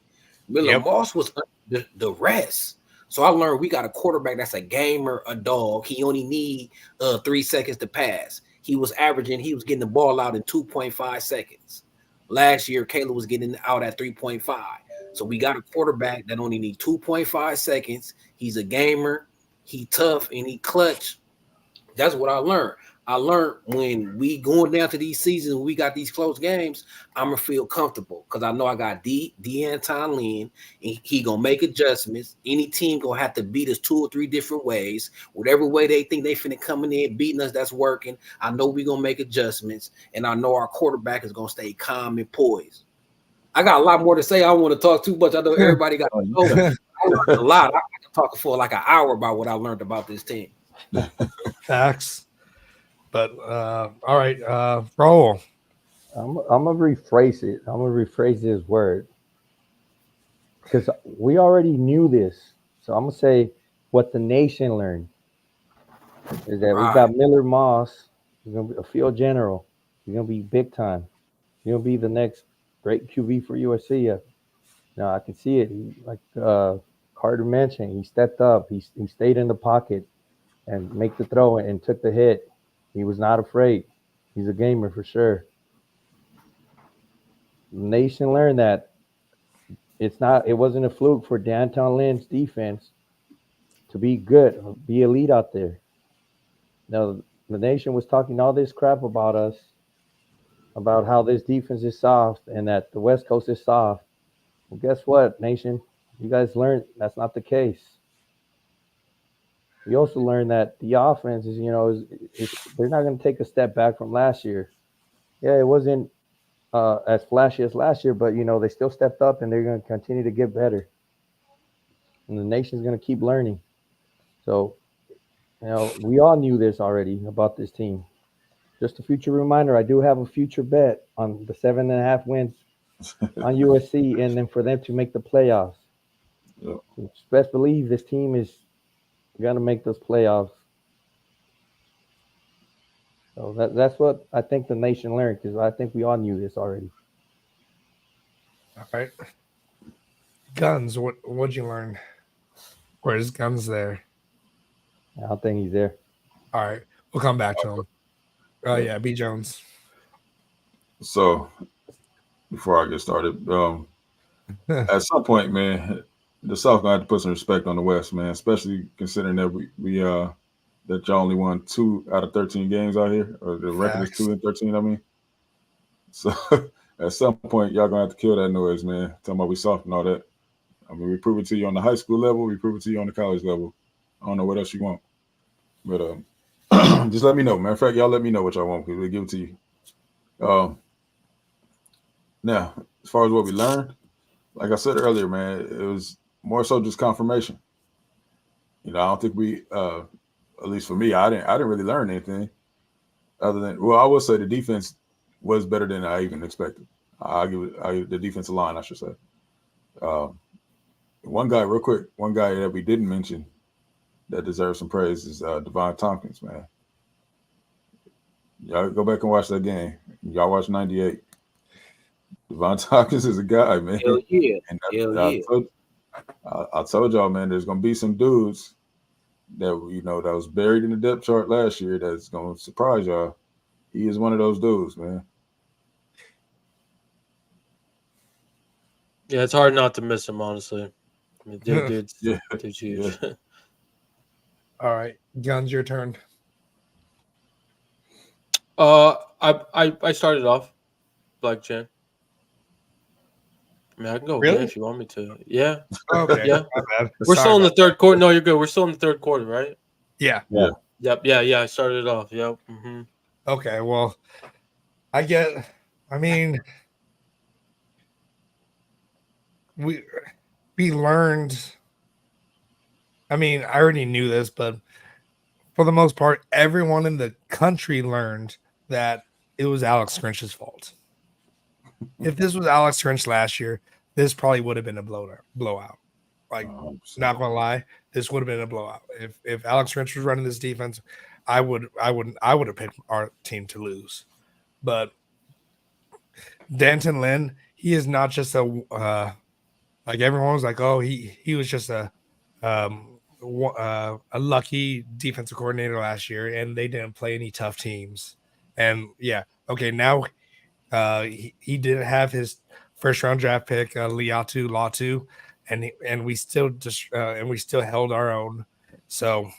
Miller Moss was under duress. So I learned we got a quarterback that's a gamer, a dog. He only need 3 seconds to pass. He was getting the ball out in 2.5 seconds. Last year, Caleb was getting out at 3.5. So we got a quarterback that only need 2.5 seconds. He's a gamer, he tough, and he clutch. That's what I learned. I learned when we down to these seasons, we got these close games, I'm going to feel comfortable because I know I got Anton Lynn, and he going to make adjustments. Any team going to have to beat us 2 or 3 different ways. Whatever way they think they finna coming in, beating us, that's working. I know we going to make adjustments, and I know our quarterback is going to stay calm and poised. I got a lot more to say. I don't want to talk too much. I know everybody got to know. I learned a lot. I can talk for like an hour about what I learned about this team. Facts. But all right, Raul. I'm gonna rephrase it. I'm gonna rephrase this word because we already knew this. So I'm gonna say what the nation learned is that we got Miller Moss. He's gonna be a field general. He's gonna be big time. He's gonna be the next great QB for USC. Now I can see it. Like Carter mentioned, he stepped up. He stayed in the pocket and make the throw and took the hit. He was not afraid. He's a gamer for sure. The nation learned that it wasn't a fluke for D'Anton Lynn's defense to be good, be elite out there. Now, the nation was talking all this crap about us, about how this defense is soft and that the West Coast is soft. Well, guess what, nation? You guys learned that's not the case. We also learned that the offense is, they're not going to take a step back from last year. Yeah, it wasn't as flashy as last year, but, they still stepped up and they're going to continue to get better. And the nation's going to keep learning. So, we all knew this already about this team. Just a future reminder, I do have a future bet on the 7.5 wins on USC and then for them to make the playoffs. Yep. So best believe this team is going to make those playoffs. So that's what I think the nation learned because I think we all knew this already. All right. Guns, what'd you learn? Where's Guns there? I don't think he's there. All right. We'll come back to him. Yeah, B. Jones. So before I get started, at some point, man, the South gonna have to put some respect on the West, man, especially considering that we that y'all only won 2 out of 13 games out here, or the record is 2 and 13. I mean, so at some point, y'all gonna have to kill that noise, man. Talking about we soft and all that. I mean, we prove it to you on the high school level, we prove it to you on the college level. I don't know what else you want, but just let me know. Matter of fact, y'all let me know what y'all want because we'll give it to you. Now, as far as what we learned, like I said earlier, man, it was more so just confirmation. I don't think we, at least for me, I didn't really learn anything other than, well, I will say the defense was better than I even expected. I'll give it the defensive line, I should say. One guy, real quick, one guy that we didn't mention that deserves some praise is Devon Tompkins, man. Y'all go back and watch that game. Y'all watch 98. Devon Tompkins is a guy, man. Hell yeah. And Hell I, yeah. I told y'all, man, there's gonna be some dudes that that was buried in the depth chart last year that's gonna surprise y'all. He is one of those dudes, man. Yeah, it's hard not to miss him, honestly. I mean, dude's huge. Yeah. All right, Guns, your turn. I started off Black Chan. I mean, I can go again if you want me to. Yeah. Okay. Yeah. My bad. We're Sorry still in the about third quarter. No, you're good. We're still in the third quarter, right? that. Yeah. Yep. Yeah. I started it off. Yep. Mm-hmm. Okay. Well, I mean, we learned. I mean, I already knew this, but for the most part, everyone in the country learned that it was Alex Grinch's fault. If this was Alex Grinch last year, this probably would have been a blowout. Like, 100%. not gonna lie, this would have been a blowout. If Alex Grinch was running this defense, I would have picked our team to lose. But Danton Lynn, he is not just a like everyone was like, oh, he was just a lucky defensive coordinator last year, and they didn't play any tough teams. And yeah, okay, now he didn't have his first round draft pick, Latu, and we still held our own. So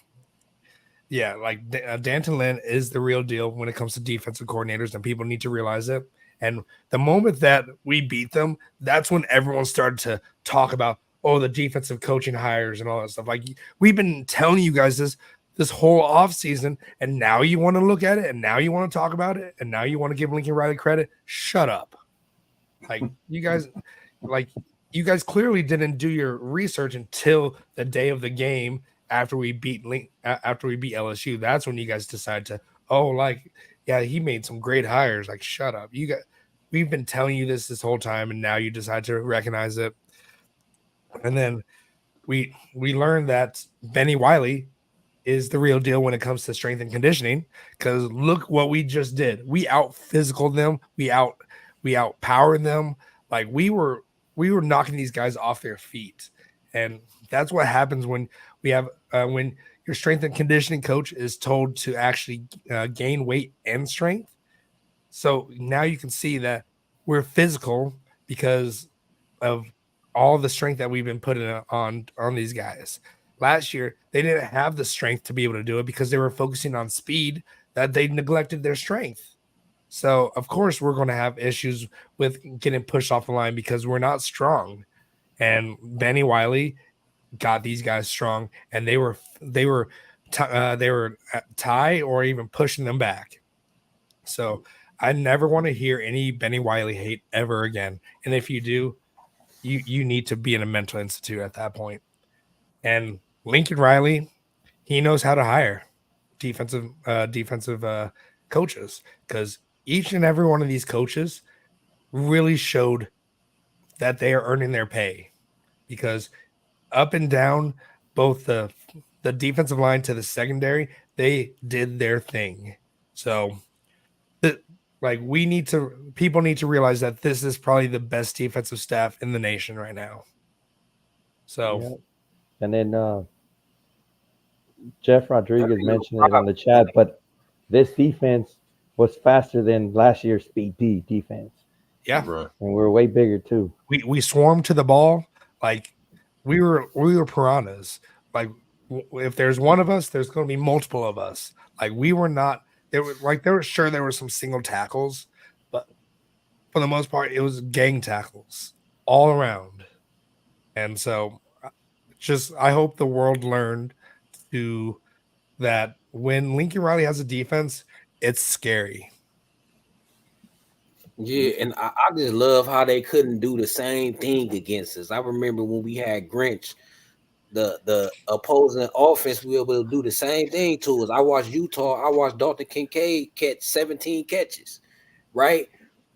yeah, like Danton Lynn is the real deal when it comes to defensive coordinators, and people need to realize it. And the moment that we beat them, that's when everyone started to talk about, oh, the defensive coaching hires and all that stuff. Like, we've been telling you guys this whole offseason, and now you want to look at it, and now you want to talk about it, and now you want to give Lincoln Riley credit. Shut up. Like, you guys clearly didn't do your research until the day of the game after we beat LSU. That's when you guys decide to, yeah, he made some great hires. Like, shut up. We've been telling you this whole time, and now you decide to recognize it. And then we learned that Benny Wiley is the real deal when it comes to strength and conditioning, because look what we just did. We out physical them. We out powered them. Like, we were knocking these guys off their feet. And that's what happens when we have when your strength and conditioning coach is told to actually gain weight and strength. So now you can see that we're physical because of all the strength that we've been putting on these guys. Last year, they didn't have the strength to be able to do it because they were focusing on speed, that they neglected their strength. So, of course, we're going to have issues with getting pushed off the line because we're not strong. And Benny Wiley got these guys strong, and they were tie or even pushing them back. So I never want to hear any Benny Wiley hate ever again. And if you do, you need to be in a mental institute at that point. And Lincoln Riley, he knows how to hire defensive coaches, because each and every one of these coaches really showed that they are earning their pay, because up and down, both the defensive line to the secondary, they did their thing. So people need to realize that this is probably the best defensive staff in the nation right now. So, yeah. And then Jeff Rodriguez mentioned it on the chat, but this defense was faster than last year's speed D defense. Yeah, Right. And we're way bigger too. we swarmed to the ball like we were piranhas. Like, if there's one of us, there's going to be multiple of us. Like, we were not. There were some single tackles, but for the most part, it was gang tackles all around. And so, I hope the world learned that when Lincoln Riley has a defense, it's scary. Yeah, and I just love how they couldn't do the same thing against us. I remember when we had Grinch, the opposing offense, we were able to do the same thing to us. I watched Utah. I watched Dr. Kincaid catch 17 catches, right?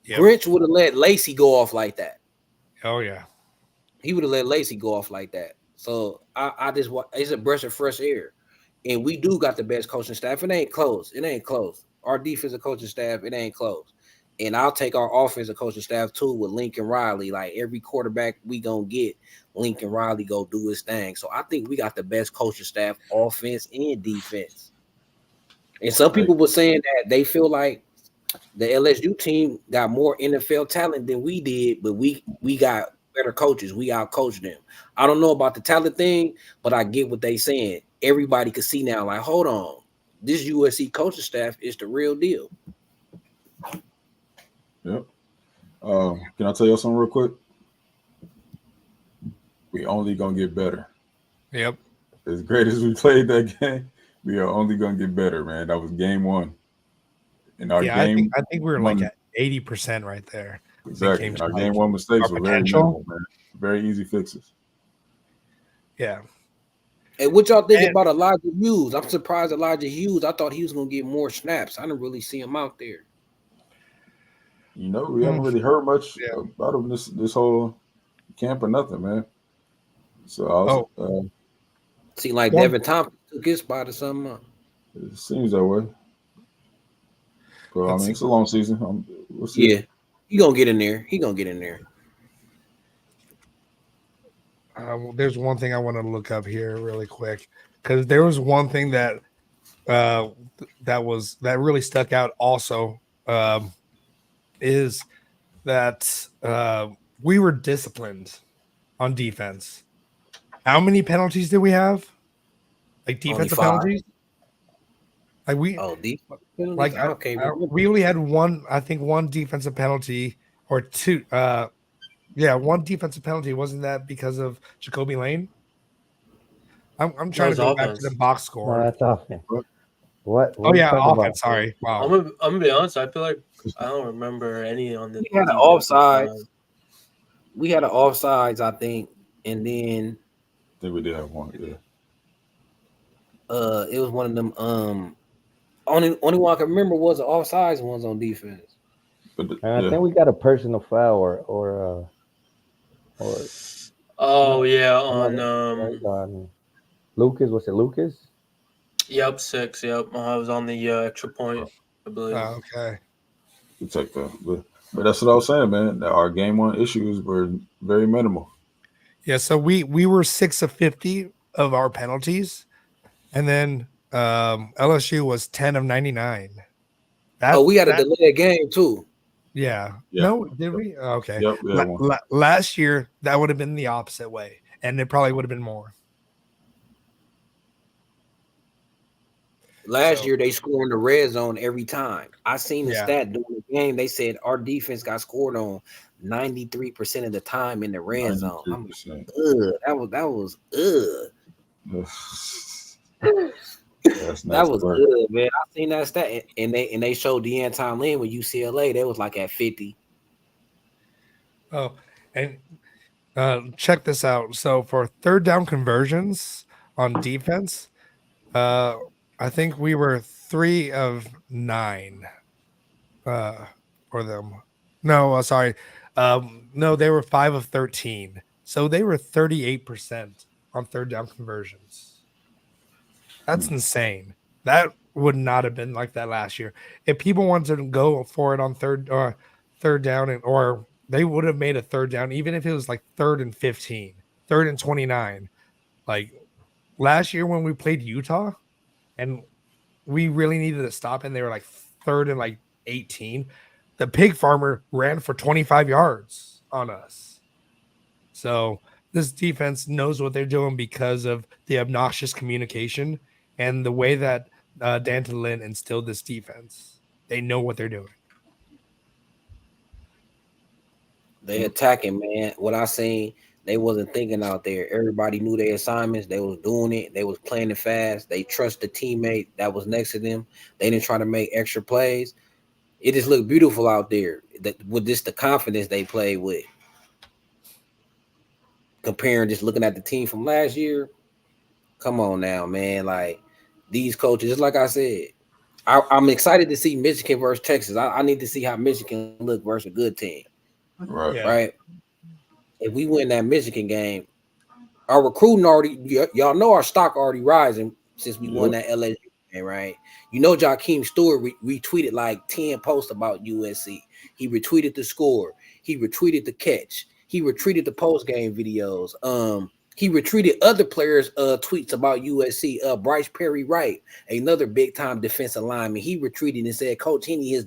Yep. Grinch would have let Lacey go off like that. Oh, yeah. He would have let Lacey go off like that. So I just want it's a breath of fresh air. And we do got the best coaching staff. It ain't close. It ain't close. Our defensive coaching staff, it ain't close. And I'll take our offensive coaching staff too with Lincoln Riley. Like every quarterback we gonna get, Lincoln Riley go do his thing. So I think we got the best coaching staff, offense and defense. And some people were saying that they feel like the LSU team got more NFL talent than we did, but we got better coaches. We outcoached them. I don't know about the talent thing, but I get what they saying. Everybody could see now, like, hold on, this USC coaching staff is the real deal. Yep. Can I tell you something real quick? We only gonna get better. Yep. As great as we played that game, we are only gonna get better, man. That was game one. In our game, I think we were like at 80% right there. Exactly. Our game one mistakes were very minimal, man. Very easy fixes. Yeah. And what y'all think about Elijah Hughes? I'm surprised Elijah Hughes. I thought he was gonna get more snaps. I didn't really see him out there. You know, we haven't really heard much about him this whole camp or nothing, man. So I was seemed like Devin Thompson took his spot or something. It seems that way. But I mean, it's a long season. We'll see. Yeah, he gonna get in there. He gonna get in there. There's one thing I want to look up here really quick because there was one thing that that really stuck out. Also, is that we were disciplined on defense. How many penalties did we have? Like defensive penalties? Like we we only had one. I think one defensive penalty or two. One defensive penalty. Wasn't that because of Jacoby Lane? I'm trying to go back to the box score. No, that's offense. What oh yeah, offense. Sorry. Wow. I'm gonna be honest. I feel like I don't remember any on the. We had an offsides. We had an offsides, I think, and then I think we did have one. Yeah. It was one of them. Only one I can remember was the offsides ones on defense. But I think we got a personal foul or. Oh yeah, on Lucas. Was it Lucas? Yep, 6. Yep, I was on the extra point, I believe. Okay. You take that, but that's what I was saying, man. Our game one issues were very minimal. Yeah, so we were 6 of 50 of our penalties, and then LSU was 10 of 99. We had a delayed game too. Yeah. No, did we? Okay. Yep, last year that would have been the opposite way, and it probably would have been more. Last year they scored in the red zone every time. I seen the stat during the game. They said our defense got scored on 93% of the time in the red zone. I'm like, that was that was good, man. I seen that stat, and they showed DeAnton Lynn with UCLA. They was like at 50. Oh, and check this out. So for third down conversions on defense, I think we were 3 of 9 for them. No, sorry. No, they were 5 of 13. So they were 38% on third down conversions. That's insane. That would not have been like that last year. If people wanted to go for it on third down, or they would have made a third down, even if it was like 3rd and 15, 3rd and 29. Like last year when we played Utah, and we really needed to stop, and they were like 3rd and like 18. The pig farmer ran for 25 yards on us. So this defense knows what they're doing because of the obnoxious communication and the way that Danton Lynn instilled this defense. They know what they're doing. They attacking, man. What I seen, they wasn't thinking out there. Everybody knew their assignments. They was doing it. They was playing it fast. They trust the teammate that was next to them. They didn't try to make extra plays. It just looked beautiful out there. With this, the confidence they played with. Comparing, just looking at the team from last year. Come on now, man. Like these coaches, just like I said, I'm excited to see Michigan versus Texas. I need to see how Michigan look versus a good team. Right. Right. if we win that Michigan game, our recruiting y'all know our stock already rising since we won that LSU game, right? You know, Jakeem Stewart retweeted like 10 posts about USC. He retweeted the score. He retweeted the catch. He retweeted the post game videos. He retweeted other players' tweets about USC. Bryce Perry Wright, another big time defensive lineman, he retweeted and said, "Coach Henny is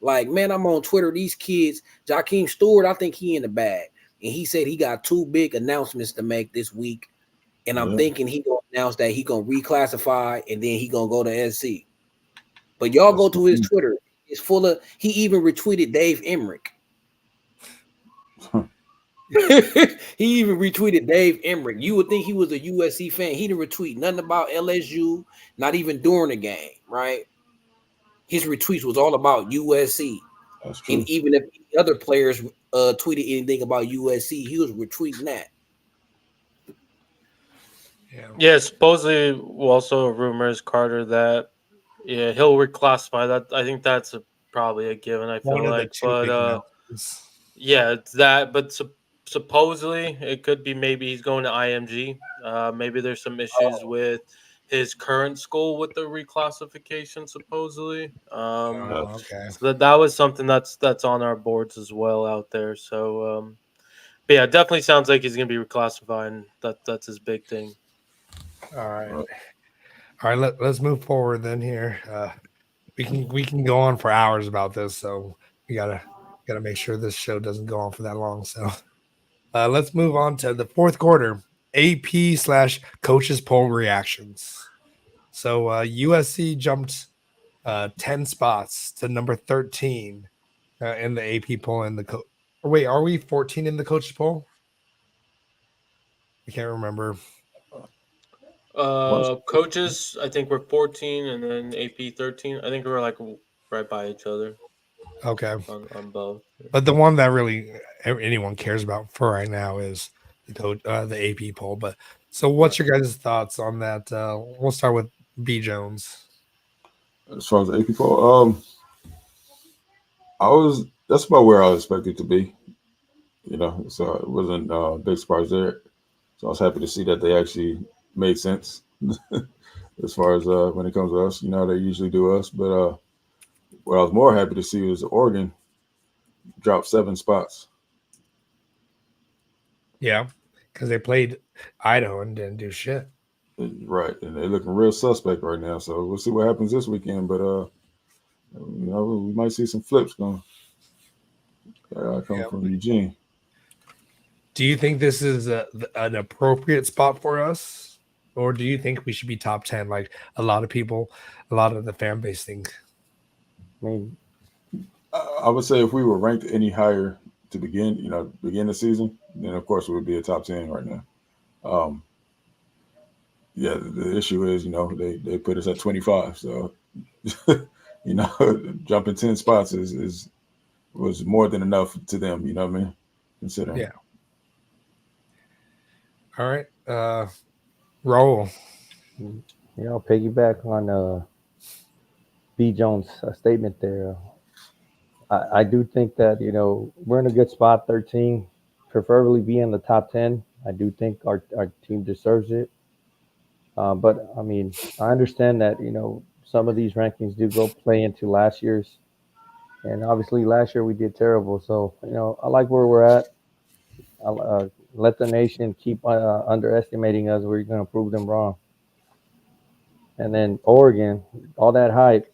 like, man, I'm on Twitter. These kids, Jakeem Stewart, I think he in the bag." And he said he got 2 big announcements to make this week. And I'm thinking he gonna announce that he gonna reclassify and then he gonna go to SC. But y'all go to his Twitter. It's full of. He even retweeted Dave Emmerich. He even retweeted Dave Emmerich. You would think he was a USC fan. He didn't retweet nothing about LSU, not even during the game, right? His retweets was all about USC. That's true. And even if other players tweeted anything about USC, he was retweeting that. Yeah, supposedly also rumors, Carter, that he'll reclassify. That I think that's probably a given. I feel like, but yeah, it's that. But supposedly it could be maybe he's going to IMG. Maybe there's some issues with his current school with the reclassification. Supposedly, okay. So that was something that's on our boards as well out there. So, but yeah, it definitely sounds like he's going to be reclassifying. That's his big thing. All right. Let's move forward then. Here, we can go on for hours about this, so we gotta make sure this show doesn't go on for that long. So, let's move on to the fourth quarter AP/coaches poll reactions. So, USC jumped 10 spots to number 13 in the AP poll. In the wait, are we 14 in the coaches poll? I can't remember. Coaches, I think we're 14, and then AP 13. I think we're like right by each other. Okay, on both. But the one that really anyone cares about for right now is the AP poll. But so, what's your guys' thoughts on that? We'll start with B. Jones. As far as the AP poll, that's about where I was expected to be. You know, so it wasn't a big surprise there. So I was happy to see that they actually made sense as far as when it comes to us. You know, they usually do us. But what I was more happy to see was Oregon dropped 7 spots. Yeah, because they played Idaho and didn't do shit. Right, and they're looking real suspect right now. So we'll see what happens this weekend. But you know, we might see some flips coming from Eugene. Do you think this is an appropriate spot for us, or do you think we should be top 10 like a lot of the fan base think? I mean, I would say if we were ranked any higher to begin the season, then of course we would be a top 10 right now. Yeah, the issue is, you know, they put us at 25, so you know, jumping 10 spots was more than enough to them. You know what I mean? Considering. Yeah. All right, Raul. Yeah, I'll piggyback on B. Jones' statement there. I do think that, you know, we're in a good spot, 13, preferably be in the top 10. I do think our team deserves it. But, I mean, I understand that, you know, some of these rankings do go play into last year's. And obviously last year we did terrible. So, you know, I like where we're at. I'll let the nation keep underestimating us. We're going to prove them wrong. And then Oregon, all that hype,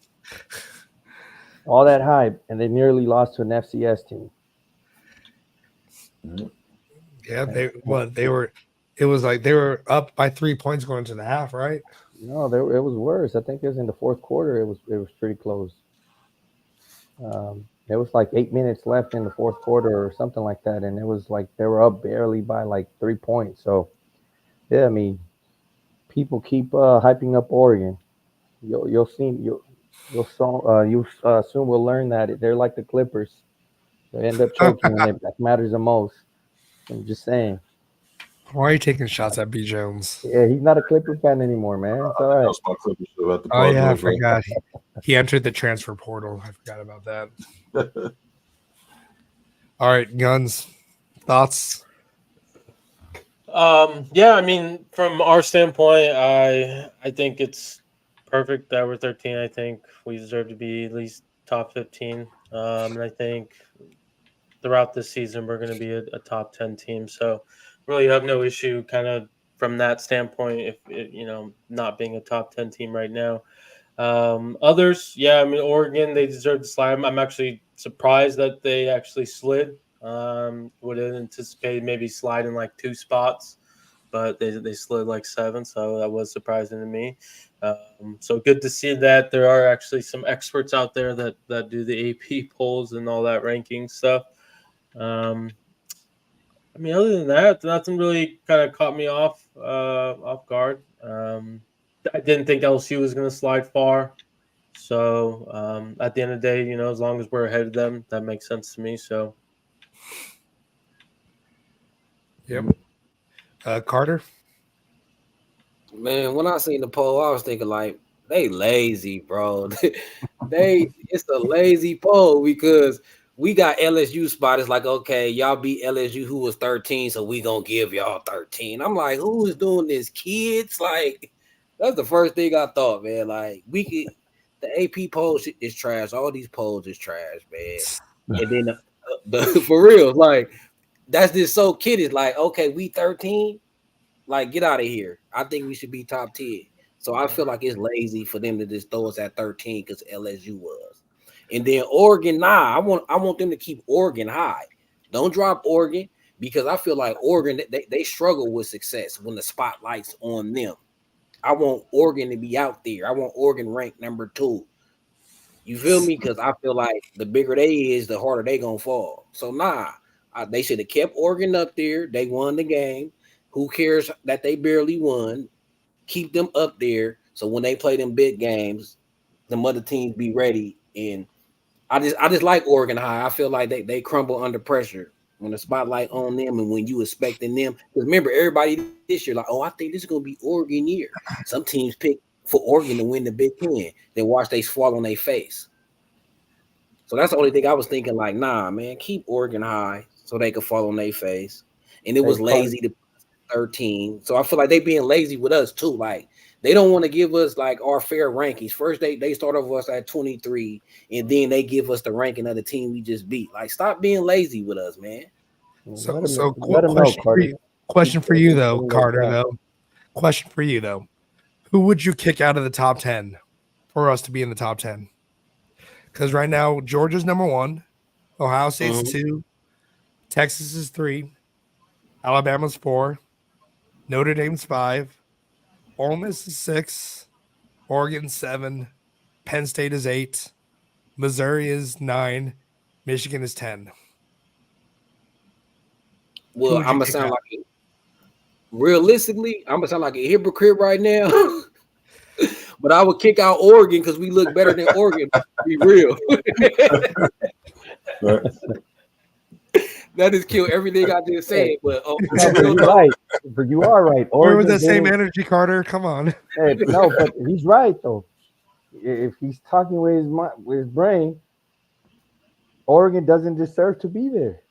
and they nearly lost to an FCS team. Yeah, it was like they were up by 3 points going to the half, right? No, it was worse. I think it was in the fourth quarter. It was pretty close. There was like 8 minutes left in the fourth quarter or something like that, and it was like they were up barely by like 3 points. So, yeah, I mean, people keep hyping up Oregon. You'll soon will learn that they're like the Clippers. They end up choking when that matters the most. I'm just saying. Why are you taking shots at B. Jones? Yeah, he's not a Clipper fan anymore, man. It's all right. Oh yeah, I forgot. He entered the transfer portal. I forgot about that. All right, Guns. Thoughts Yeah, I mean, from our standpoint, I think it's perfect that we're 13. I think we deserve to be at least top 15. And I think throughout this season we're going to be a top 10 team. So really have no issue kind of from that standpoint if not being a top 10 team right now. Others, yeah, I mean Oregon, they deserve to slide. I'm actually surprised that they actually slid. Would have anticipated maybe sliding like 2 spots, but they slid like 7, so that was surprising to me. So good to see that there are actually some experts out there that do the AP polls and all that ranking stuff. Um, I mean, other than that, nothing really kind of caught me off guard. I didn't think LSU was going to slide far. So at the end of the day, as long as we're ahead of them, that makes sense to me. So Yep. Carter. Man, when I seen the poll, I was thinking like they lazy, bro. It's a lazy poll because we got LSU spot. It's like, okay, y'all beat LSU who was 13, so we gonna give y'all 13. I'm like, who is doing this? Kids? Like, that's the first thing I thought, man. Like, the AP poll is trash. All these polls is trash, man. And then for real, like, that's just so kiddish. Like, okay, we 13. Like, get out of here. I think we should be top 10. So I feel like it's lazy for them to just throw us at 13 because LSU was. And then Oregon, nah, I want them to keep Oregon high. Don't drop Oregon because I feel like Oregon, they struggle with success when the spotlight's on them. I want Oregon to be out there. I want Oregon ranked number 2. You feel me? Because I feel like the bigger they is, the harder they gonna fall. So they should have kept Oregon up there. They won the game. Who cares that they barely won? Keep them up there so when they play them big games, the other teams be ready. And I just like Oregon High. I feel like they crumble under pressure when the spotlight on them and when you expecting them. Because remember, everybody this year like, oh, I think this is gonna be Oregon year. Some teams pick for Oregon to win the Big Ten, then watch they fall on their face. So that's the only thing I was thinking. Like, nah, man, keep Oregon high so they could fall on their face. And it was lazy to 13. So I feel like they being lazy with us too. Like they don't want to give us like our fair rankings. First, they start off us at 23, and then they give us the ranking of the team we just beat. Like, stop being lazy with us, man. Question for you though, Carter. Though, question for you though, who would you kick out of the top 10 for us to be in the top 10? Because right now Georgia's number 1, Ohio State's 2, Texas is 3, Alabama's 4, Notre Dame's 5, Ole Miss is 6, Oregon 7, Penn State is 8, Missouri is 9, Michigan is 10. Well, I'm gonna sound like realistically, I'm gonna sound like a hypocrite right now. But I would kick out Oregon because we look better than Oregon. Be real. That is kill everything I just said. But you're right. But you are right. Where was that same energy, Carter? Come on. No, but he's right though. If he's talking with his brain, Oregon doesn't deserve to be there,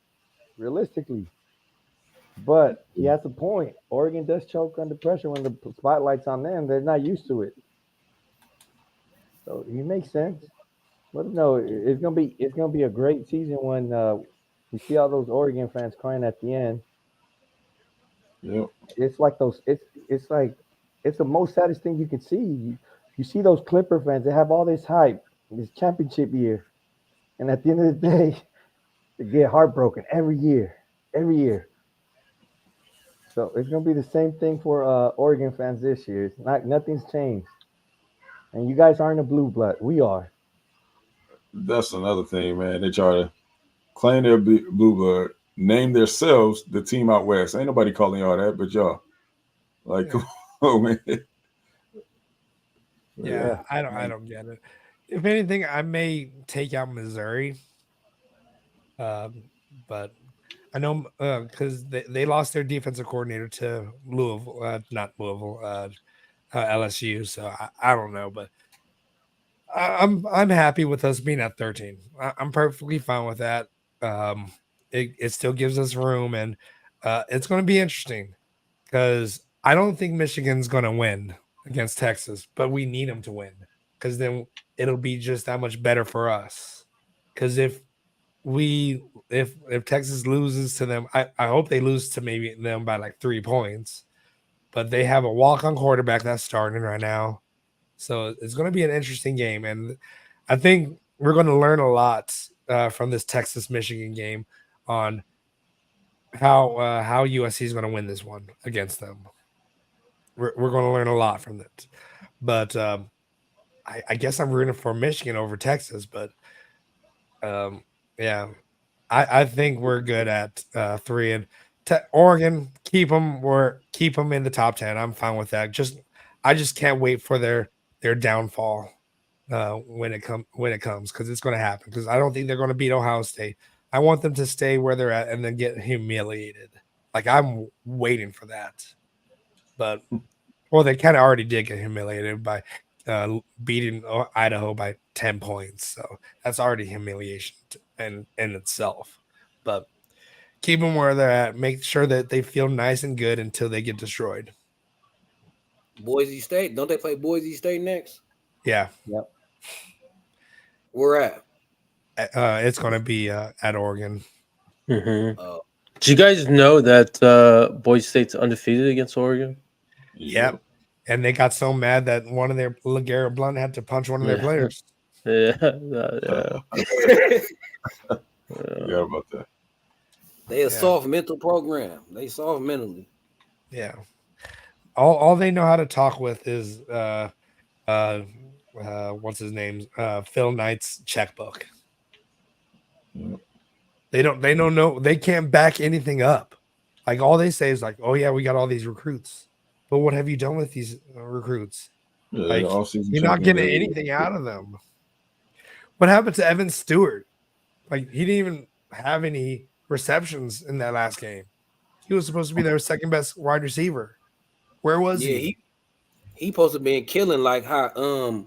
realistically. But he has a point. Oregon does choke under pressure when the spotlight's on them. They're not used to it. So he makes sense. But no, it's gonna be a great season when you see all those Oregon fans crying at the end. Yep. It's like it's the most saddest thing you can see. You see those Clipper fans, they have all this hype, this championship year. And at the end of the day, they get heartbroken every year. Every year. So it's gonna be the same thing for Oregon fans this year. It's nothing's changed. And you guys aren't a blue blood. We are. That's another thing, man. They try to claim their blue blood, name themselves the team out west. Ain't nobody calling y'all that, but y'all. Like, come on, man. Yeah, I don't get it. If anything, I may take out Missouri. But I know because they lost their defensive coordinator to Louisville, not Louisville, LSU. So I don't know, but I'm happy with us being at 13. I'm perfectly fine with that. It still gives us room, and it's going to be interesting. because I don't think Michigan's going to win against Texas, but we need them to win because then it'll be just that much better for us. Because if Texas loses to them, I hope they lose to maybe them by like 3 points, but they have a walk-on quarterback that's starting right now. So it's going to be an interesting game. And I think we're going to learn a lot from this Texas-Michigan game on how USC is going to win this one against them. We're going to learn a lot from it. But I guess I'm rooting for Michigan over Texas. But yeah, I think we're good at 3. And Oregon, keep them in the top 10. I'm fine with that. I just can't wait for their downfall when it comes because it's going to happen. Because I don't think they're going to beat Ohio State. I want them to stay where they're at and then get humiliated. Like I'm waiting for that. But they kind of already did get humiliated by beating Idaho by 10 points. So that's already humiliation in itself. But keep them where they're at. Make sure that they feel nice and good until they get destroyed. Boise State, don't they play Boise State next? Yeah. Yep. Where at? It's going to be at Oregon. Mm-hmm. Do you guys know that Boise State's undefeated against Oregon? Yep. And they got so mad that one of their LeGarrette Blunt had to punch one of their players. Yeah. Yeah, about that. They a soft mental program. They soft mentally. Yeah. All they know how to talk with is what's his name? Phil Knight's checkbook. Yeah. They don't know. They can't back anything up. Like all they say is like, "Oh yeah, we got all these recruits." But what have you done with these recruits? Yeah, like you're not getting anything out of them. What happened to Evan Stewart? Like he didn't even have any receptions in that last game. He was supposed to be their second best wide receiver. Where was he? He supposed to be killing like how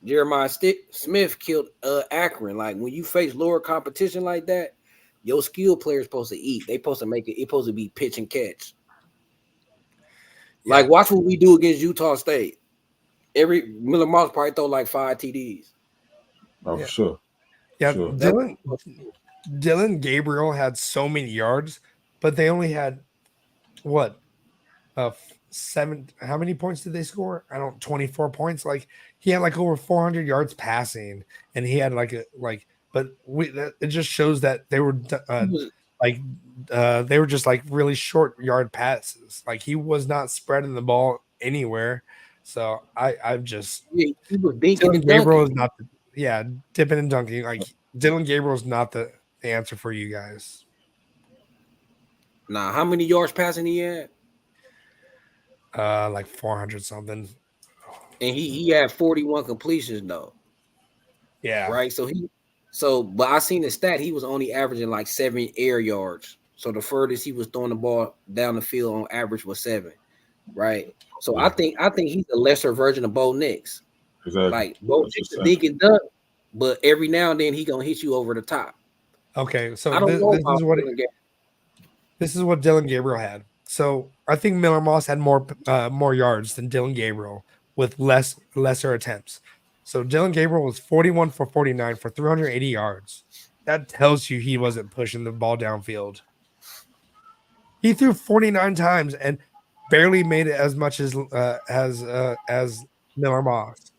Jeremiah Smith killed Akron. Like when you face lower competition like that, your skill players supposed to eat. They supposed to make it. It's supposed to be pitch and catch. Like watch what we do against Utah State. Every Miller Moss probably throw like 5 TDs. Oh, for sure. Yeah, sure. Dylan Gabriel had so many yards, but they only had what 7. How many points did they score? 24 points. Like he had like over 400 yards passing, and he had it just shows that they were they were just like really short yard passes. Like he was not spreading the ball anywhere. So I'm just he was Dylan Gabriel is not dipping and dunking. Like Dylan Gabriel is not the answer for you guys. Nah, how many yards passing he had? Like 400 something. And he had 41 completions though. Yeah. Right. But I seen the stat. He was only averaging like 7 air yards. So the furthest he was throwing the ball down the field on average was 7. Right. So I think he's a lesser version of Bo Nix. Exactly. Like Bo Nix is dink and dunk, but every now and then he gonna hit you over the top. Okay, so this is what Dylan Gabriel had. So I think Miller Moss had more yards than Dylan Gabriel with lesser attempts. So Dylan Gabriel was 41 for 49 for 380 yards. That tells you he wasn't pushing the ball downfield. He threw 49 times and barely made it as much as Miller Moss.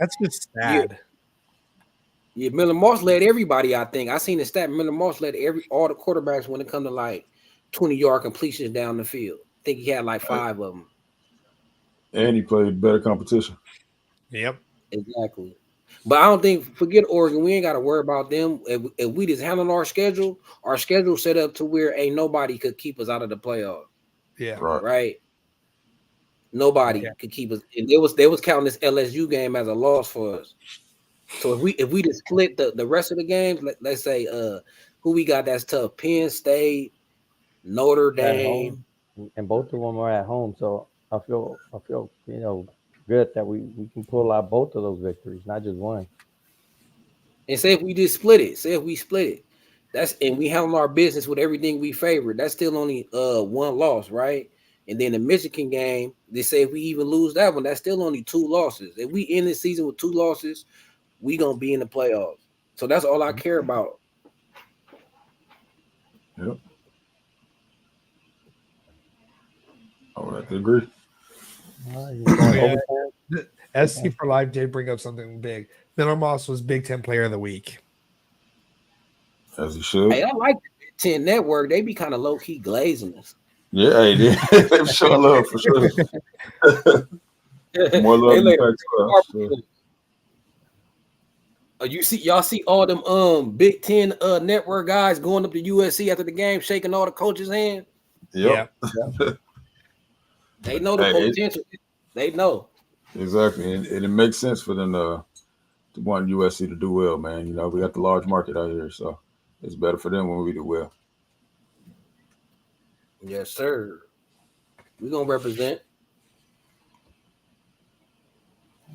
That's just sad. Yeah, Miller Moss led everybody. I think I seen the stat. Miller Moss led all the quarterbacks when it come to like 20-yard completions down the field. I think he had like 5 of them. And he played better competition. Yep, exactly. But I don't think forget Oregon. We ain't got to worry about them. If we just handle our schedule set up to where ain't nobody could keep us out of the playoff. Yeah, right. Nobody could keep us. And they was counting this LSU game as a loss for us. So if we just split the rest of the games, let's say who we got that's tough: Penn State, Notre Dame, and both of them are at home. So I feel good that we can pull out both of those victories, not just one. And say if we just split it, and we handle our business with everything we favor, that's still only one loss, right? And then the Michigan game, they say if we even lose that one, that's still only 2 losses. If we end the season with 2 losses, we gonna be in the playoffs. So that's all I care about. Yep. I would have to agree. SC for Life did bring up something big. Miller Moss was Big Ten Player of the Week. As he should. Hey, I like the Big Ten Network. They be kind of low key glazing us. Yeah, they did. They're showing love for sure. More love than Pac-12. Y'all see all them Big Ten network guys going up to USC after the game, shaking all the coaches' hands. Yep. They know the potential. They know. Exactly. And it makes sense for them to want USC to do well, man. You know, we got the large market out here, so it's better for them when we do well. Yes, sir. We're gonna represent.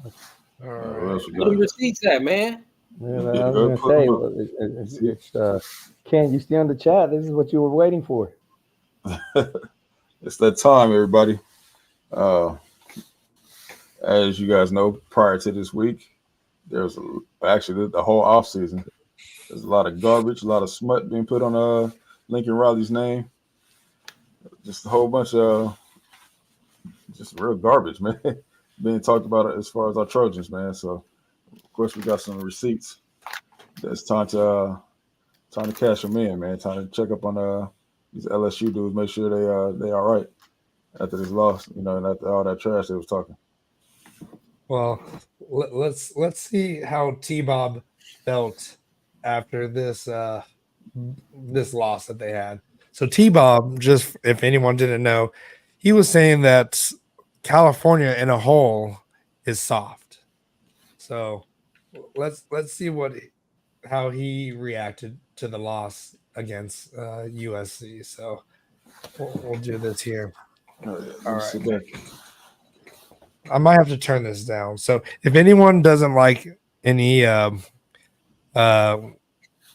All What right. else we Where the got? receipts at, man? Yeah, I was gonna say, Ken, you still in the chat? This is what you were waiting for. It's that time, everybody. As you guys know, prior to this week, there's actually the whole off season. There's a lot of garbage, a lot of smut being put on Lincoln Riley's name. Just a whole bunch of just real garbage, man, being talked about as far as our Trojans, man. So, of course, we got some receipts. It's time to cash them in, man. Time to check up on these LSU dudes, make sure they all right after this loss, you know, and after all that trash they was talking. Well, let's see how T-Bob felt after this loss that they had. So T-Bob, just if anyone didn't know, he was saying that California in a whole is soft. So let's see how he reacted to the loss against USC. So we'll do this here. Oh, yeah. All right. Sit back. I might have to turn this down. So if anyone doesn't like any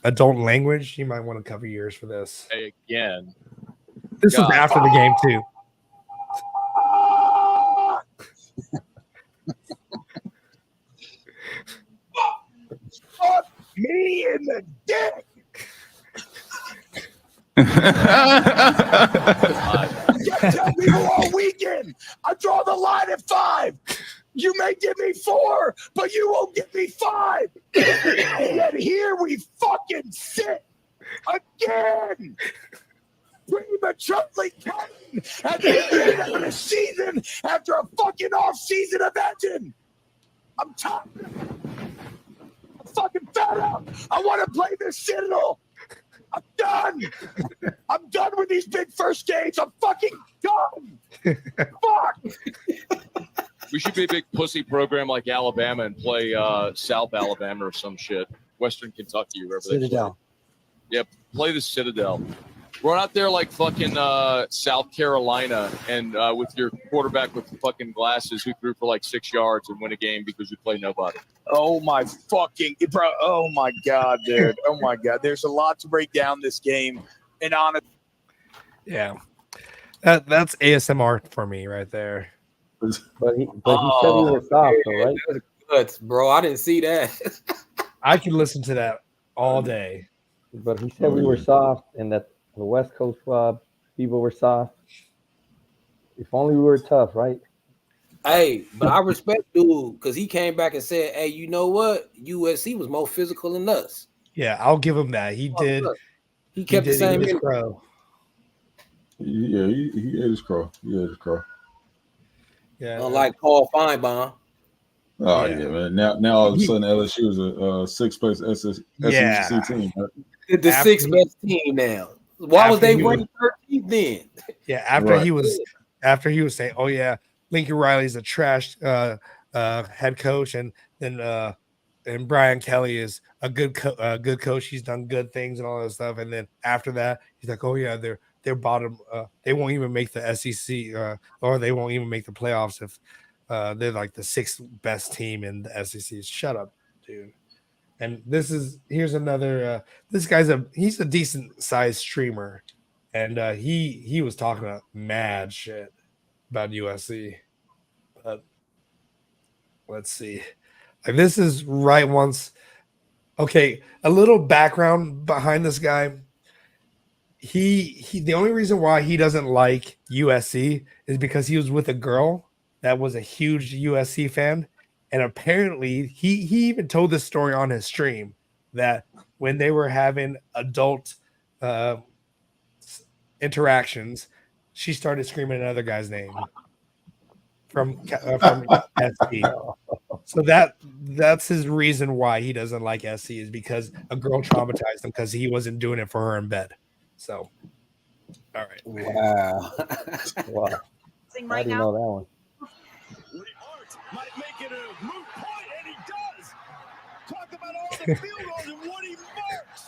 adult language, you might want to cover yours for this. Again. This was after the game too. Fuck me in the dick. Tell people all weekend. I draw the line at 5. You may give me 4, but you won't give me 5. And yet here we fucking sit again. Prematurely cutting at the end of the season after a fucking off season of engine. I'm tired. I'm fucking fed up. I want to play this Citadel. I'm done. I'm done with these big first games. I'm fucking done. Fuck. We should be a big pussy program like Alabama and play South Alabama or some shit. Western Kentucky, wherever they play. Citadel. Yep, play the Citadel. Run out there like fucking South Carolina and with your quarterback with fucking glasses who threw for like 6 yards and win a game because you play nobody. Oh my fucking bro! Oh my god, dude! Oh my god! There's a lot to break down this game, and honestly, Yeah, that's ASMR for me right there. But he said we were soft, though, right? That was guts, bro. I didn't see that. I could listen to that all day. But he said we were soft, and that the West Coast people were soft. If only we were tough, right? Hey, but I respect dude because he came back and said, "Hey, you know what? USC was more physical than us." Yeah, I'll give him that. He did. He kept the He same. was energy. pro. Yeah, he ate his crow. He ate his crow. Yeah, Unlike Paul Feinbaum. Oh Yeah. yeah, man. Now all of a sudden LSU is a 6th place SEC team. Right? The After 6th best team now. Why was after they he ranked 13th then? Yeah, after he was saying, "Oh yeah, Lincoln Riley's a trash head coach," and then and Brian Kelly is a good coach. He's done good things and all that stuff. And then after that, he's like, "Oh yeah, they're bottom. They won't even make the SEC, or they won't even make the playoffs if they're like the 6th best team in the SEC." Shut up, dude. And here's another. This guy's he's a decent sized streamer, and he was talking about mad shit. about USC. But let's see. Like this is right once. Okay, a little background behind this guy. He the only reason why he doesn't like USC is because he was with a girl that was a huge USC fan, and apparently he even told this story on his stream that when they were having adult interactions, she started screaming another guy's name from SC. So that's his reason why he doesn't like SC is because a girl traumatized him because he wasn't doing it for her in bed. So, all right. Wow. Wow. Sing I right didn't now. know that one. Lee Hart might make it a moot point, and he does. Talk about all the field goals and what he marks.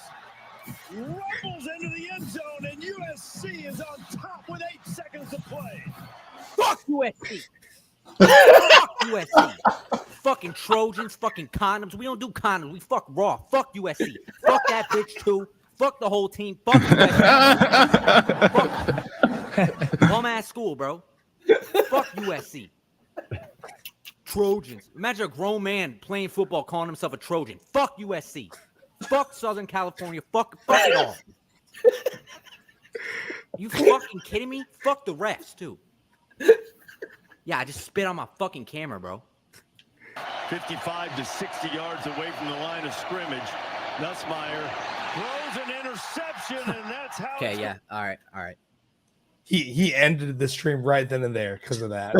Rumbles into the end zone, and USC is on top with 8 seconds to play. Fuck USC. Fuck USC. Fucking Trojans, fucking condoms. We don't do condoms. We fuck raw. Fuck USC. Fuck that bitch too. Fuck the whole team. Fuck USC. Fuck. Bum ass school, bro. Fuck USC. Trojans. Imagine a grown man playing football calling himself a Trojan. Fuck USC. Fuck Southern California. Fuck it all. You fucking kidding me? Fuck the refs too. Yeah, I just spit on my fucking camera, bro. 55 to 60 yards away from the line of scrimmage. Nussmeier throws an interception, and that's how. Okay, yeah. All right. He ended the stream right then and there because of that.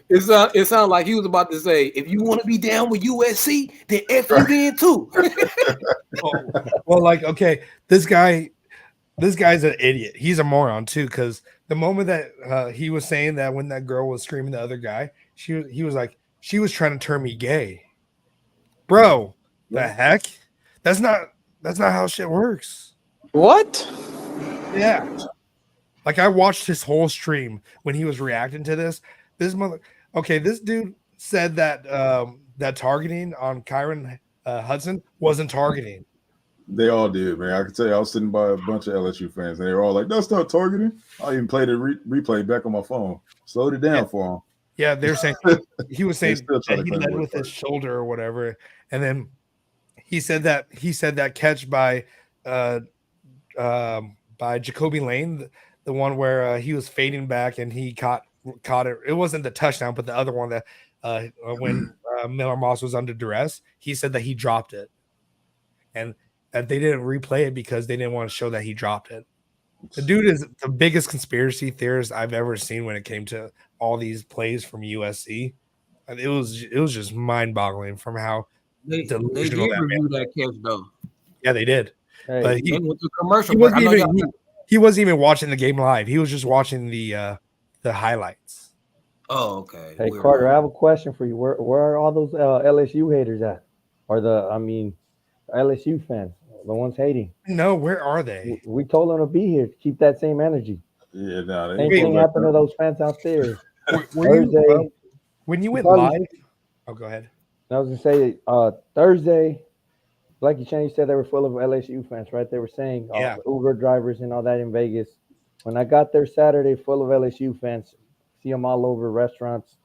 It sounded like he was about to say, if you want to be down with USC, then F you then too. Well, like, okay, this guy's an idiot. He's a moron too, because the moment that he was saying that when that girl was screaming the other guy, he was like, she was trying to turn me gay. Bro, the heck? That's not how shit works. What? Yeah. Like I watched his whole stream when he was reacting to this. This dude said that that targeting on Kyron Hudson wasn't targeting. They all did, man. I can tell you, I was sitting by a bunch of LSU fans, and they were all like, "That's not targeting." I even played a replay back on my phone. Slowed it down for him. Yeah, they're saying he was saying that he led with his shoulder or whatever, and then he said that catch by Jacoby Lane, the one where he was fading back and he caught it. It wasn't the touchdown, but the other one that when Miller Moss was under duress, he said that he dropped it, and that they didn't replay it because they didn't want to show that he dropped it. The dude is the biggest conspiracy theorist I've ever seen when it came to all these plays from USC. And it was just mind-boggling from how They did delusional that review man. that catch though. Yeah, they did. Hey, But They went to commercial. he break. wasn't I know even y'all- he wasn't even watching the game live. He was just watching the highlights. Oh, okay. Hey, Weird. Carter, I have a question for you. Where are all those LSU haters at? Or LSU fans, the ones hating? No, where are they? We told them to be here to keep that same energy. Yeah, no, Same thing happened to those fans out there. Thursday, when you went probably- live? Oh, go ahead. I was gonna say Thursday, like you said, they were full of LSU fans, right? They were saying Yeah. Uber drivers and all that in Vegas. When I got there Saturday, full of LSU fans, see them all over restaurants,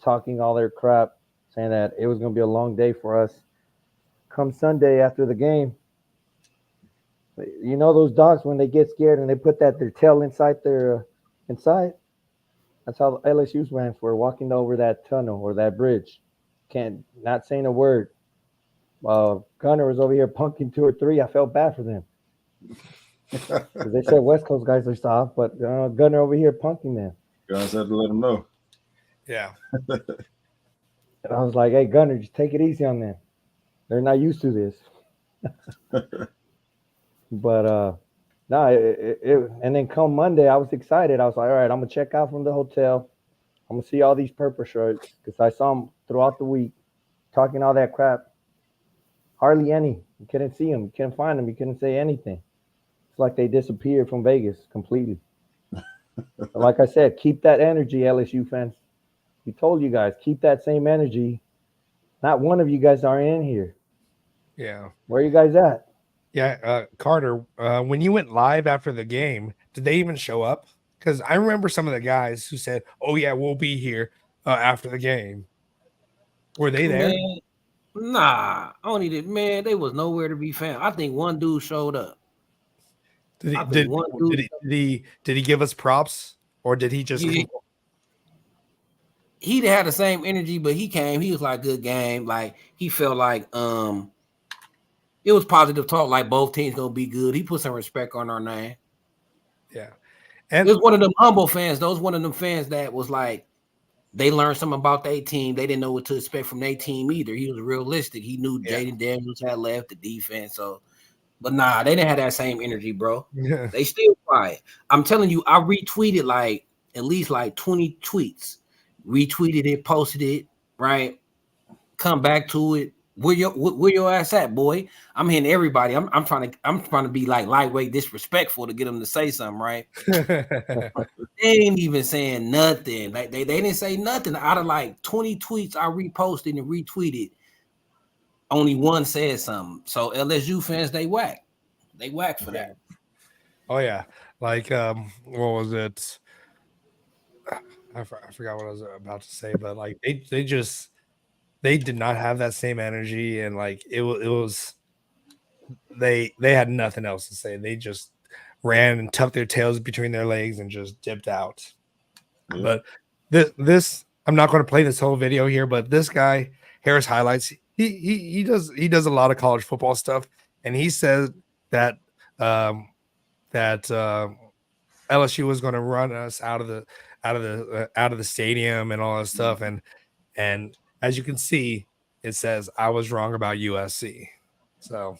talking all their crap, saying that it was gonna be a long day for us. Come Sunday after the game, you know those dogs when they get scared and they put their tail inside their inside. That's how the LSU fans were walking over that tunnel or that bridge. Not saying a word. Gunner was over here punking 2 or 3. I felt bad for them. They said West Coast guys are soft, but Gunner over here punking them. Guys had to let them know. Yeah. And I was like, hey, Gunner, just take it easy on them. They're not used to this. But and then come Monday, I was excited. I was like, all right, I'm going to check out from the hotel. I'm going to see all these purple shirts because I saw them throughout the week talking all that crap. Hardly any. You couldn't see them. You couldn't find them. You couldn't say anything. It's like they disappeared from Vegas completely. But like I said, keep that energy, LSU fans. We told you guys, keep that same energy. Not one of you guys are in here. Yeah. Where are you guys at? Yeah. Carter, when you went live after the game, did they even show up? Because I remember some of the guys who said, "Oh yeah, we'll be here after the game." Were they there? Man, nah, only that man, they was nowhere to be found. I think one dude showed up. Did he I think one dude. did he give us props, or did he just? Yeah, he had the same energy, but he came. He was like, good game. Like he felt like it was positive talk. Like both teams gonna be good. He put some respect on our name. Yeah, It was one of them humble fans. Those one of them fans that was like they learned something about their team. They didn't know what to expect from their team either. He was realistic. He knew Jaden Daniels had left the defense. So, but nah, they didn't have that same energy, bro. Yeah. They still quiet. I'm telling you, I retweeted like at least like 20 tweets. Retweeted it, posted it, right? Come back to it. Where your ass at, boy? I'm hitting everybody. I'm trying to be like lightweight disrespectful to get them to say something, right? They ain't even saying nothing. Like they didn't say nothing. Out of like 20 tweets I reposted and retweeted, only one said something. So LSU fans, they whack. They whack for that. Oh yeah, like what was it? I forgot what I was about to say, but like they did not have that same energy, and like it was they had nothing else to say. They just ran and tucked their tails between their legs and just dipped out. Yeah. But this I'm not going to play this whole video here, but this guy Harris Highlights, he does a lot of college football stuff, and he said that LSU was going to run us out of the stadium and all that stuff, and as you can see, it says I was wrong about USC. So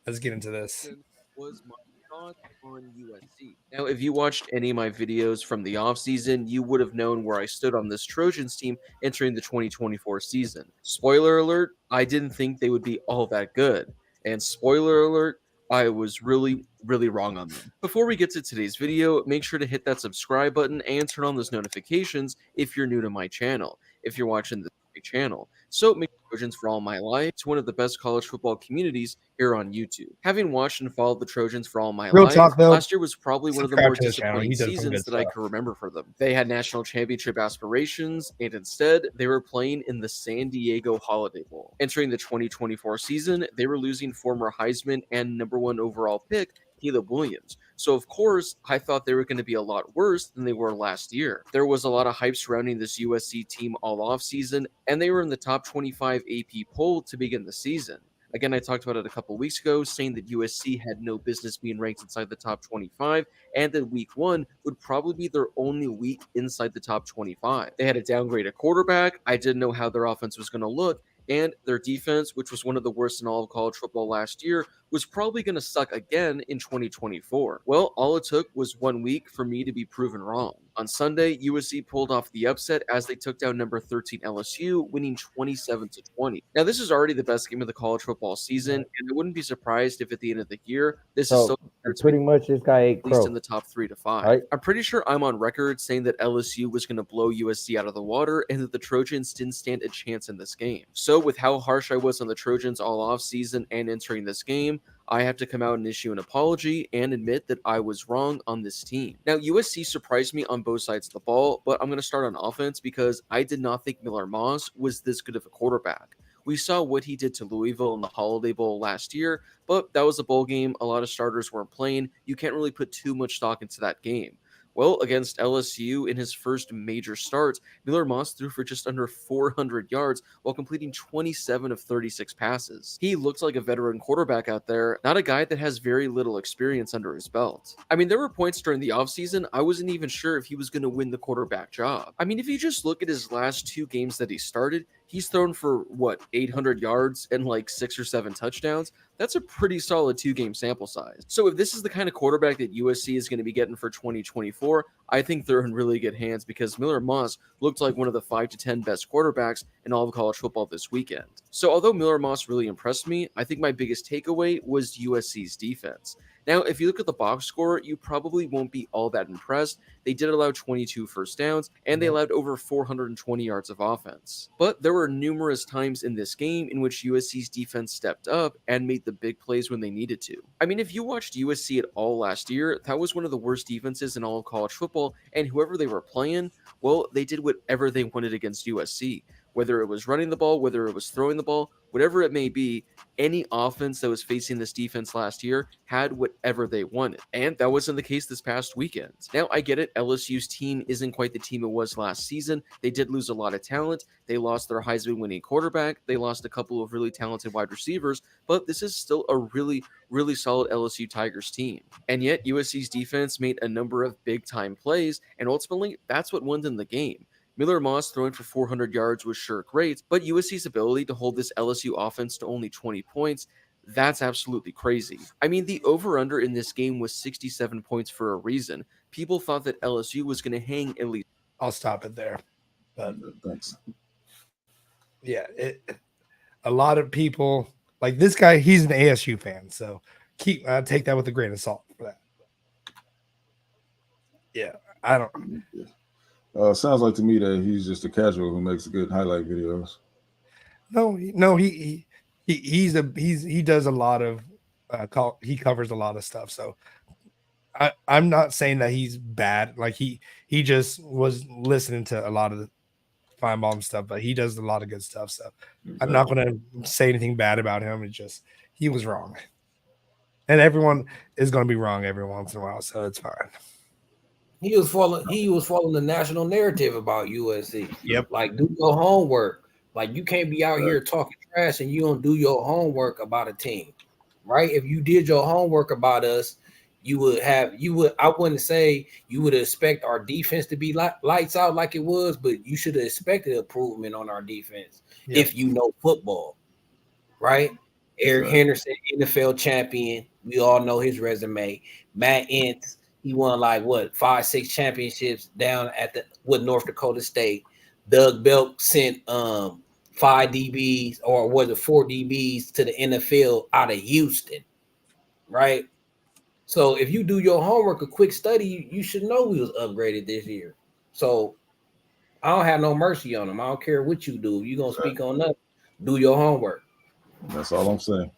let's get into this. Was my thought on USC. Now, if you watched any of my videos from the offseason, you would have known where I stood on this Trojans team entering the 2024 season. Spoiler alert, I didn't think they would be all that good. And spoiler alert, I was really, really wrong on them. Before we get to today's video, make sure to hit that subscribe button and turn on those notifications if you're new to my channel. If you're watching this channel. So make Trojans for all my life. It's one of the best college football communities here on YouTube. Having watched and followed the Trojans for all my life, last year was probably one of the more disappointing seasons that I can remember for them. They had national championship aspirations, and instead, they were playing in the San Diego Holiday Bowl. Entering the 2024 season, they were losing former Heisman and #1 overall pick Caleb Williams. So, of course, I thought they were going to be a lot worse than they were last year. There was a lot of hype surrounding this USC team all offseason, and they were in the top 25 AP poll to begin the season. Again, I talked about it a couple weeks ago, saying that USC had no business being ranked inside the top 25, and that week 1 would probably be their only week inside the top 25. They had a downgraded quarterback. I didn't know how their offense was going to look, and their defense, which was one of the worst in all of college football last year, was probably going to suck again in 2024. Well, all it took was 1 week for me to be proven wrong. On Sunday, USC pulled off the upset as they took down number 13 LSU, winning 27-20. Now, this is already the best game of the college football season, and I wouldn't be surprised if at the end of the year, this is so pretty much this guy ate at least in the top 3 to 5. Right? I'm pretty sure I'm on record saying that LSU was going to blow USC out of the water and that the Trojans didn't stand a chance in this game. So with how harsh I was on the Trojans all off season and entering this game, I have to come out and issue an apology and admit that I was wrong on this team. Now, USC surprised me on both sides of the ball, but I'm going to start on offense because I did not think Miller Moss was this good of a quarterback. We saw what he did to Louisville in the Holiday Bowl last year, but that was a bowl game. A lot of starters weren't playing. You can't really put too much stock into that game. Well, against LSU in his first major start, Miller Moss threw for just under 400 yards while completing 27 of 36 passes. He looks like a veteran quarterback out there, not a guy that has very little experience under his belt. I mean, there were points during the offseason I wasn't even sure if he was going to win the quarterback job. I mean, if you just look at his last 2 games that he started, he's thrown for, 800 yards and like 6 or 7 touchdowns. That's a pretty solid 2-game sample size. So if this is the kind of quarterback that USC is going to be getting for 2024, I think they're in really good hands because Miller Moss looked like one of the 5 to 10 best quarterbacks in all of college football this weekend. So although Miller Moss really impressed me, I think my biggest takeaway was USC's defense. Now, if you look at the box score, you probably won't be all that impressed. They did allow 22 first downs, and they allowed over 420 yards of offense. But there were numerous times in this game in which USC's defense stepped up and made the big plays when they needed to. I mean, if you watched USC at all last year, that was one of the worst defenses in all of college football, and whoever they were playing, well, they did whatever they wanted against USC. Whether it was running the ball, whether it was throwing the ball, whatever it may be, any offense that was facing this defense last year had whatever they wanted. And that wasn't the case this past weekend. Now, I get it. LSU's team isn't quite the team it was last season. They did lose a lot of talent. They lost their Heisman winning quarterback. They lost a couple of really talented wide receivers, but this is still a really, really solid LSU Tigers team. And yet, USC's defense made a number of big time plays, and ultimately, that's what won them the game. Miller Moss throwing for 400 yards was sure great, but USC's ability to hold this LSU offense to only 20 points, that's absolutely crazy. I mean, the over-under in this game was 67 points for a reason. People thought that LSU was going to hang at least. I'll stop it there. But Thanks. yeah, a lot of people like this guy. He's an ASU fan, so take that with a grain of salt for that. Yeah, I don't. Sounds like to me that he's just a casual who makes good highlight videos. No, he does a lot of he covers a lot of stuff. So I'm not saying that he's bad. Like he just was listening to a lot of the Feinbaum stuff, but he does a lot of good stuff. So I'm not going to say anything bad about him. It's just he was wrong, and everyone is going to be wrong every once in a while, so it's fine. He was following the national narrative about USC. Yep. Like, do your homework. Like, you can't be out here talking trash and you don't do your homework about a team, right? If you did your homework about us, I wouldn't say you would expect our defense to be lights out like it was, but you should have expected improvement on our defense if you know football, right? Eric Henderson, NFL champion. We all know his resume. Matt Entz, he won 5-6 championships down with North Dakota State. Doug Belk sent 5 DBs or was it 4 DBs to the NFL out of Houston, right? So if you do your homework, a quick study, you should know we was upgraded this year. So I don't have no mercy on them. I don't care what you do. If you're gonna speak on that, do your homework. That's all I'm saying.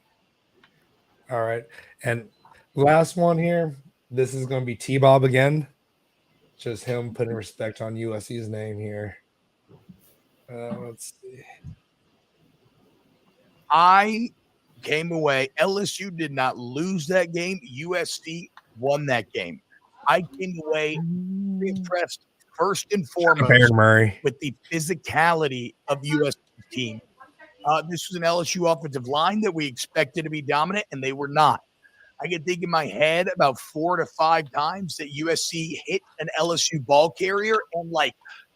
All right, and last one here. This is going to be T-Bob again. Just him putting respect on USC's name here. Let's see. I came away. LSU did not lose that game. USC won that game. I came away impressed first and foremost with the physicality of USC team. This was an LSU offensive line that we expected to be dominant, and they were not. I can think in my head about 4 to 5 times that USC hit an LSU ball carrier and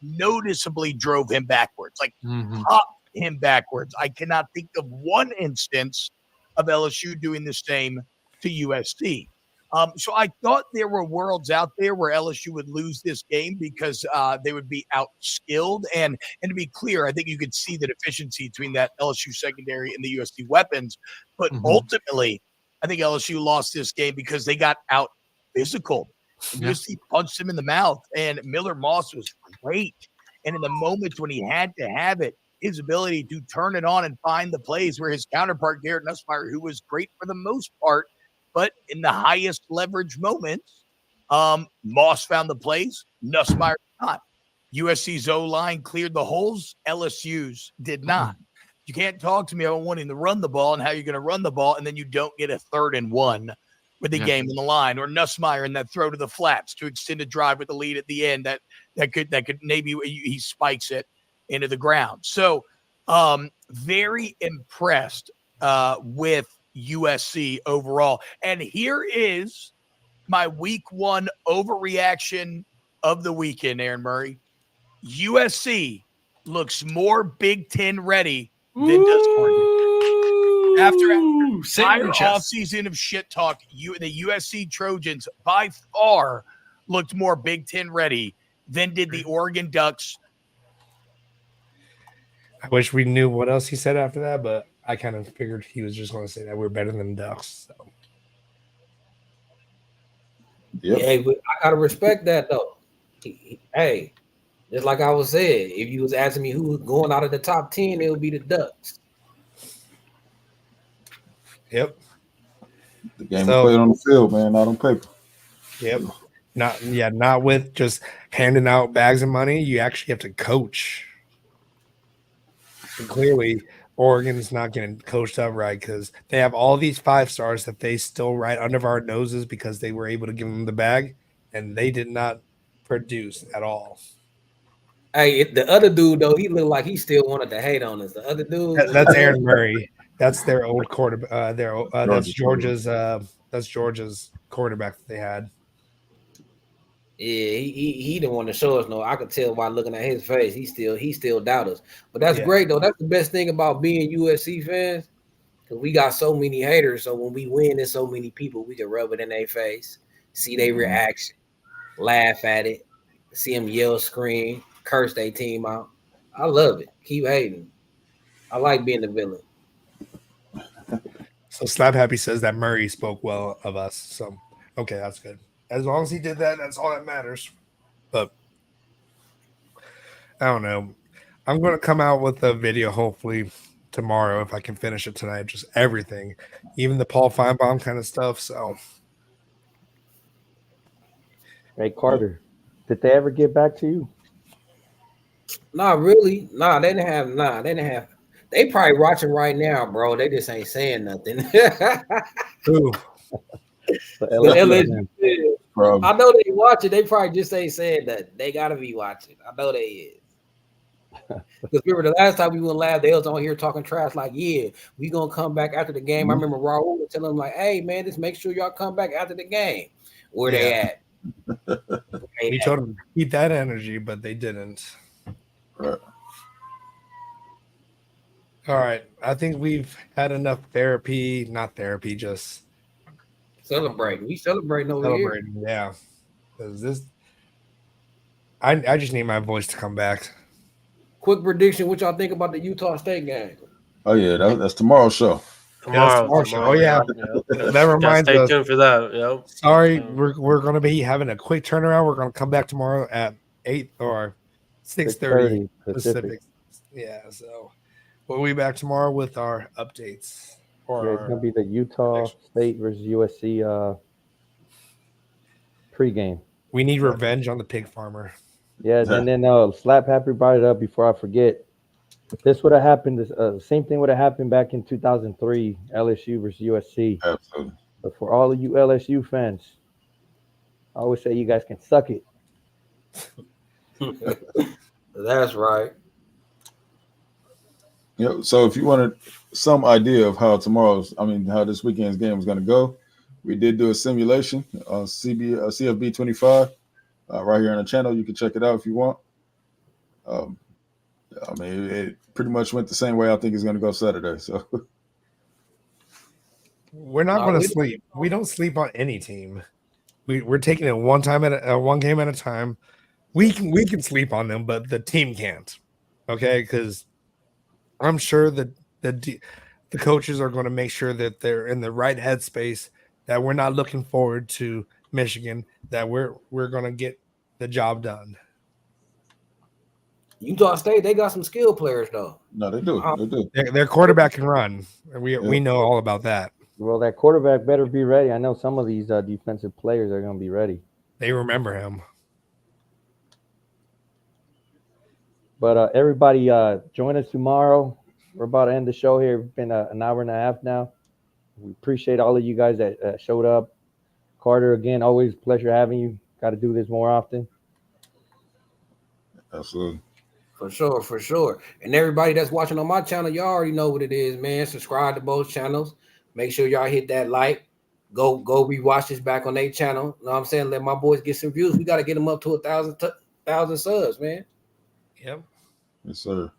noticeably drove him backwards, popped him backwards. I cannot think of one instance of LSU doing the same to USC. So I thought there were worlds out there where LSU would lose this game because they would be outskilled. And to be clear, I think you could see the deficiency between that LSU secondary and the USC weapons. But ultimately, I think LSU lost this game because they got out physical. USC punched him in the mouth, and Miller Moss was great. And in the moments when he had to have it, his ability to turn it on and find the plays where his counterpart, Garrett Nussmeier, who was great for the most part, but in the highest leverage moments, Moss found the plays, Nussmeier did not. USC's O-line cleared the holes, LSU's did not. You can't talk to me about wanting to run the ball and how you're going to run the ball, and then you don't get a 3rd and 1 with the game on the line, or Nussmeier in that throw to the flats to extend a drive with the lead at the end that could maybe he spikes it into the ground. So very impressed with USC overall. And here is my week 1 overreaction of the weekend, Aaron Murray. USC looks more Big Ten ready than does Oregon. After entire offseason of shit talk, the USC Trojans by far looked more Big Ten ready than did the Oregon Ducks. I wish we knew what else he said after that, but I kind of figured he was just going to say that we're better than the Ducks. So. Yep. Hey, but I gotta respect that though. Hey, just like I was saying, if you was asking me who was going out of the top 10, it would be the Ducks. Yep. The game So- is played on the field, man, not on paper. Yep. Not with just handing out bags of money. You actually have to coach. And clearly, Oregon's not getting coached up right because they have all these 5-stars that they still right under our noses because they were able to give them the bag, and they did not produce at all. Hey, the other dude though, he looked like he still wanted to hate on us. The other dude, That's Aaron Murray. That's their old quarterback. That's Georgia. Georgia's quarterback that they had. Yeah, he didn't want to show us no. I could tell by looking at his face. He still doubt us. But that's great though. That's the best thing about being USC fans, because we got so many haters. So when we win, there's so many people we can rub it in their face, see their reaction, laugh at it, see them yell, scream, curse their team out. I love it. Keep hating. I like being the villain. So Slap Happy says that Murray spoke well of us. So okay, that's good. As long as he did that, that's all that matters. But I don't know. I'm going to come out with a video hopefully tomorrow if I can finish it tonight. Just everything, even the Paul Feinbaum kind of stuff. So, Hey Carter, did they ever get back to you? Not really. Nah, they didn't have. They probably watching right now, bro. They just ain't saying nothing. Ooh. The LSU, Probably. I know they watching. They probably just ain't saying that. They gotta be watching. I know they is. Because remember the last time we went live, they was on here talking trash like, yeah, we gonna come back after the game. I remember Raul was telling them like, hey man, just make sure y'all come back after the game. Where they at? We told them to keep that energy, but they didn't. Right. All right. I think we've had enough therapy. Not therapy, just Celebrating. We celebrating over here. Yeah. Because this, I just need my voice to come back. Quick prediction: what y'all think about the Utah State game? Oh yeah, that's tomorrow's show. Tomorrow. Oh yeah, that reminds stay us. tuned for that. Yep. Sorry, we're going to be having a quick turnaround. We're going to come back tomorrow at 8 or 6:30 Pacific. Yeah, so we'll be back tomorrow with our updates. Yeah, it's gonna be the Utah State versus USC pregame. We need revenge on the pig farmer. Yeah, and then Slap Happy brought it up before I forget. This would have happened. The same thing would have happened back in 2003, LSU versus USC. Absolutely. But for all of you LSU fans, I always say you guys can suck it. That's right. Yeah. So if you wanted some idea of how how this weekend's game was going to go, we did do a simulation on CFB 25 right here on the channel. You can check it out if you want. It pretty much went the same way I think it's going to go Saturday. So we're not going to sleep. We don't sleep on any team. We're taking it one game at a time. We can sleep on them, but the team can't. Okay, because I'm sure that the coaches are going to make sure that they're in the right headspace, that we're not looking forward to Michigan, that we're going to get the job done. Utah State, they got some skilled players though. No, they do. They do. Their quarterback can run. We know all about that. Well, that quarterback better be ready. I know some of these defensive players are going to be ready. They remember him. But everybody, join us tomorrow. We're about to end the show here. It's been an hour and a half now. We appreciate all of you guys that showed up. Carter, again, always a pleasure having you. Got to do this more often. Absolutely. For sure. And everybody that's watching on my channel, y'all already know what it is, man. Subscribe to both channels. Make sure y'all hit that like. Go rewatch this back on their channel. You know what I'm saying? Let my boys get some views. We got to get them up to 1,000 subs, man. Yep. Yes, sir.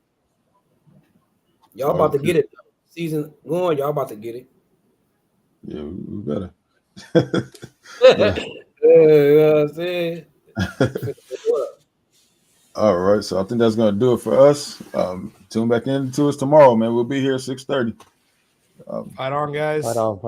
Y'all about to get it. Season going, y'all about to get it. Yeah, we better. You know what I'm saying? All right, so I think that's going to do it for us. Tune back into us tomorrow, man. We'll be here 6:30. Fight on, guys. Fight on.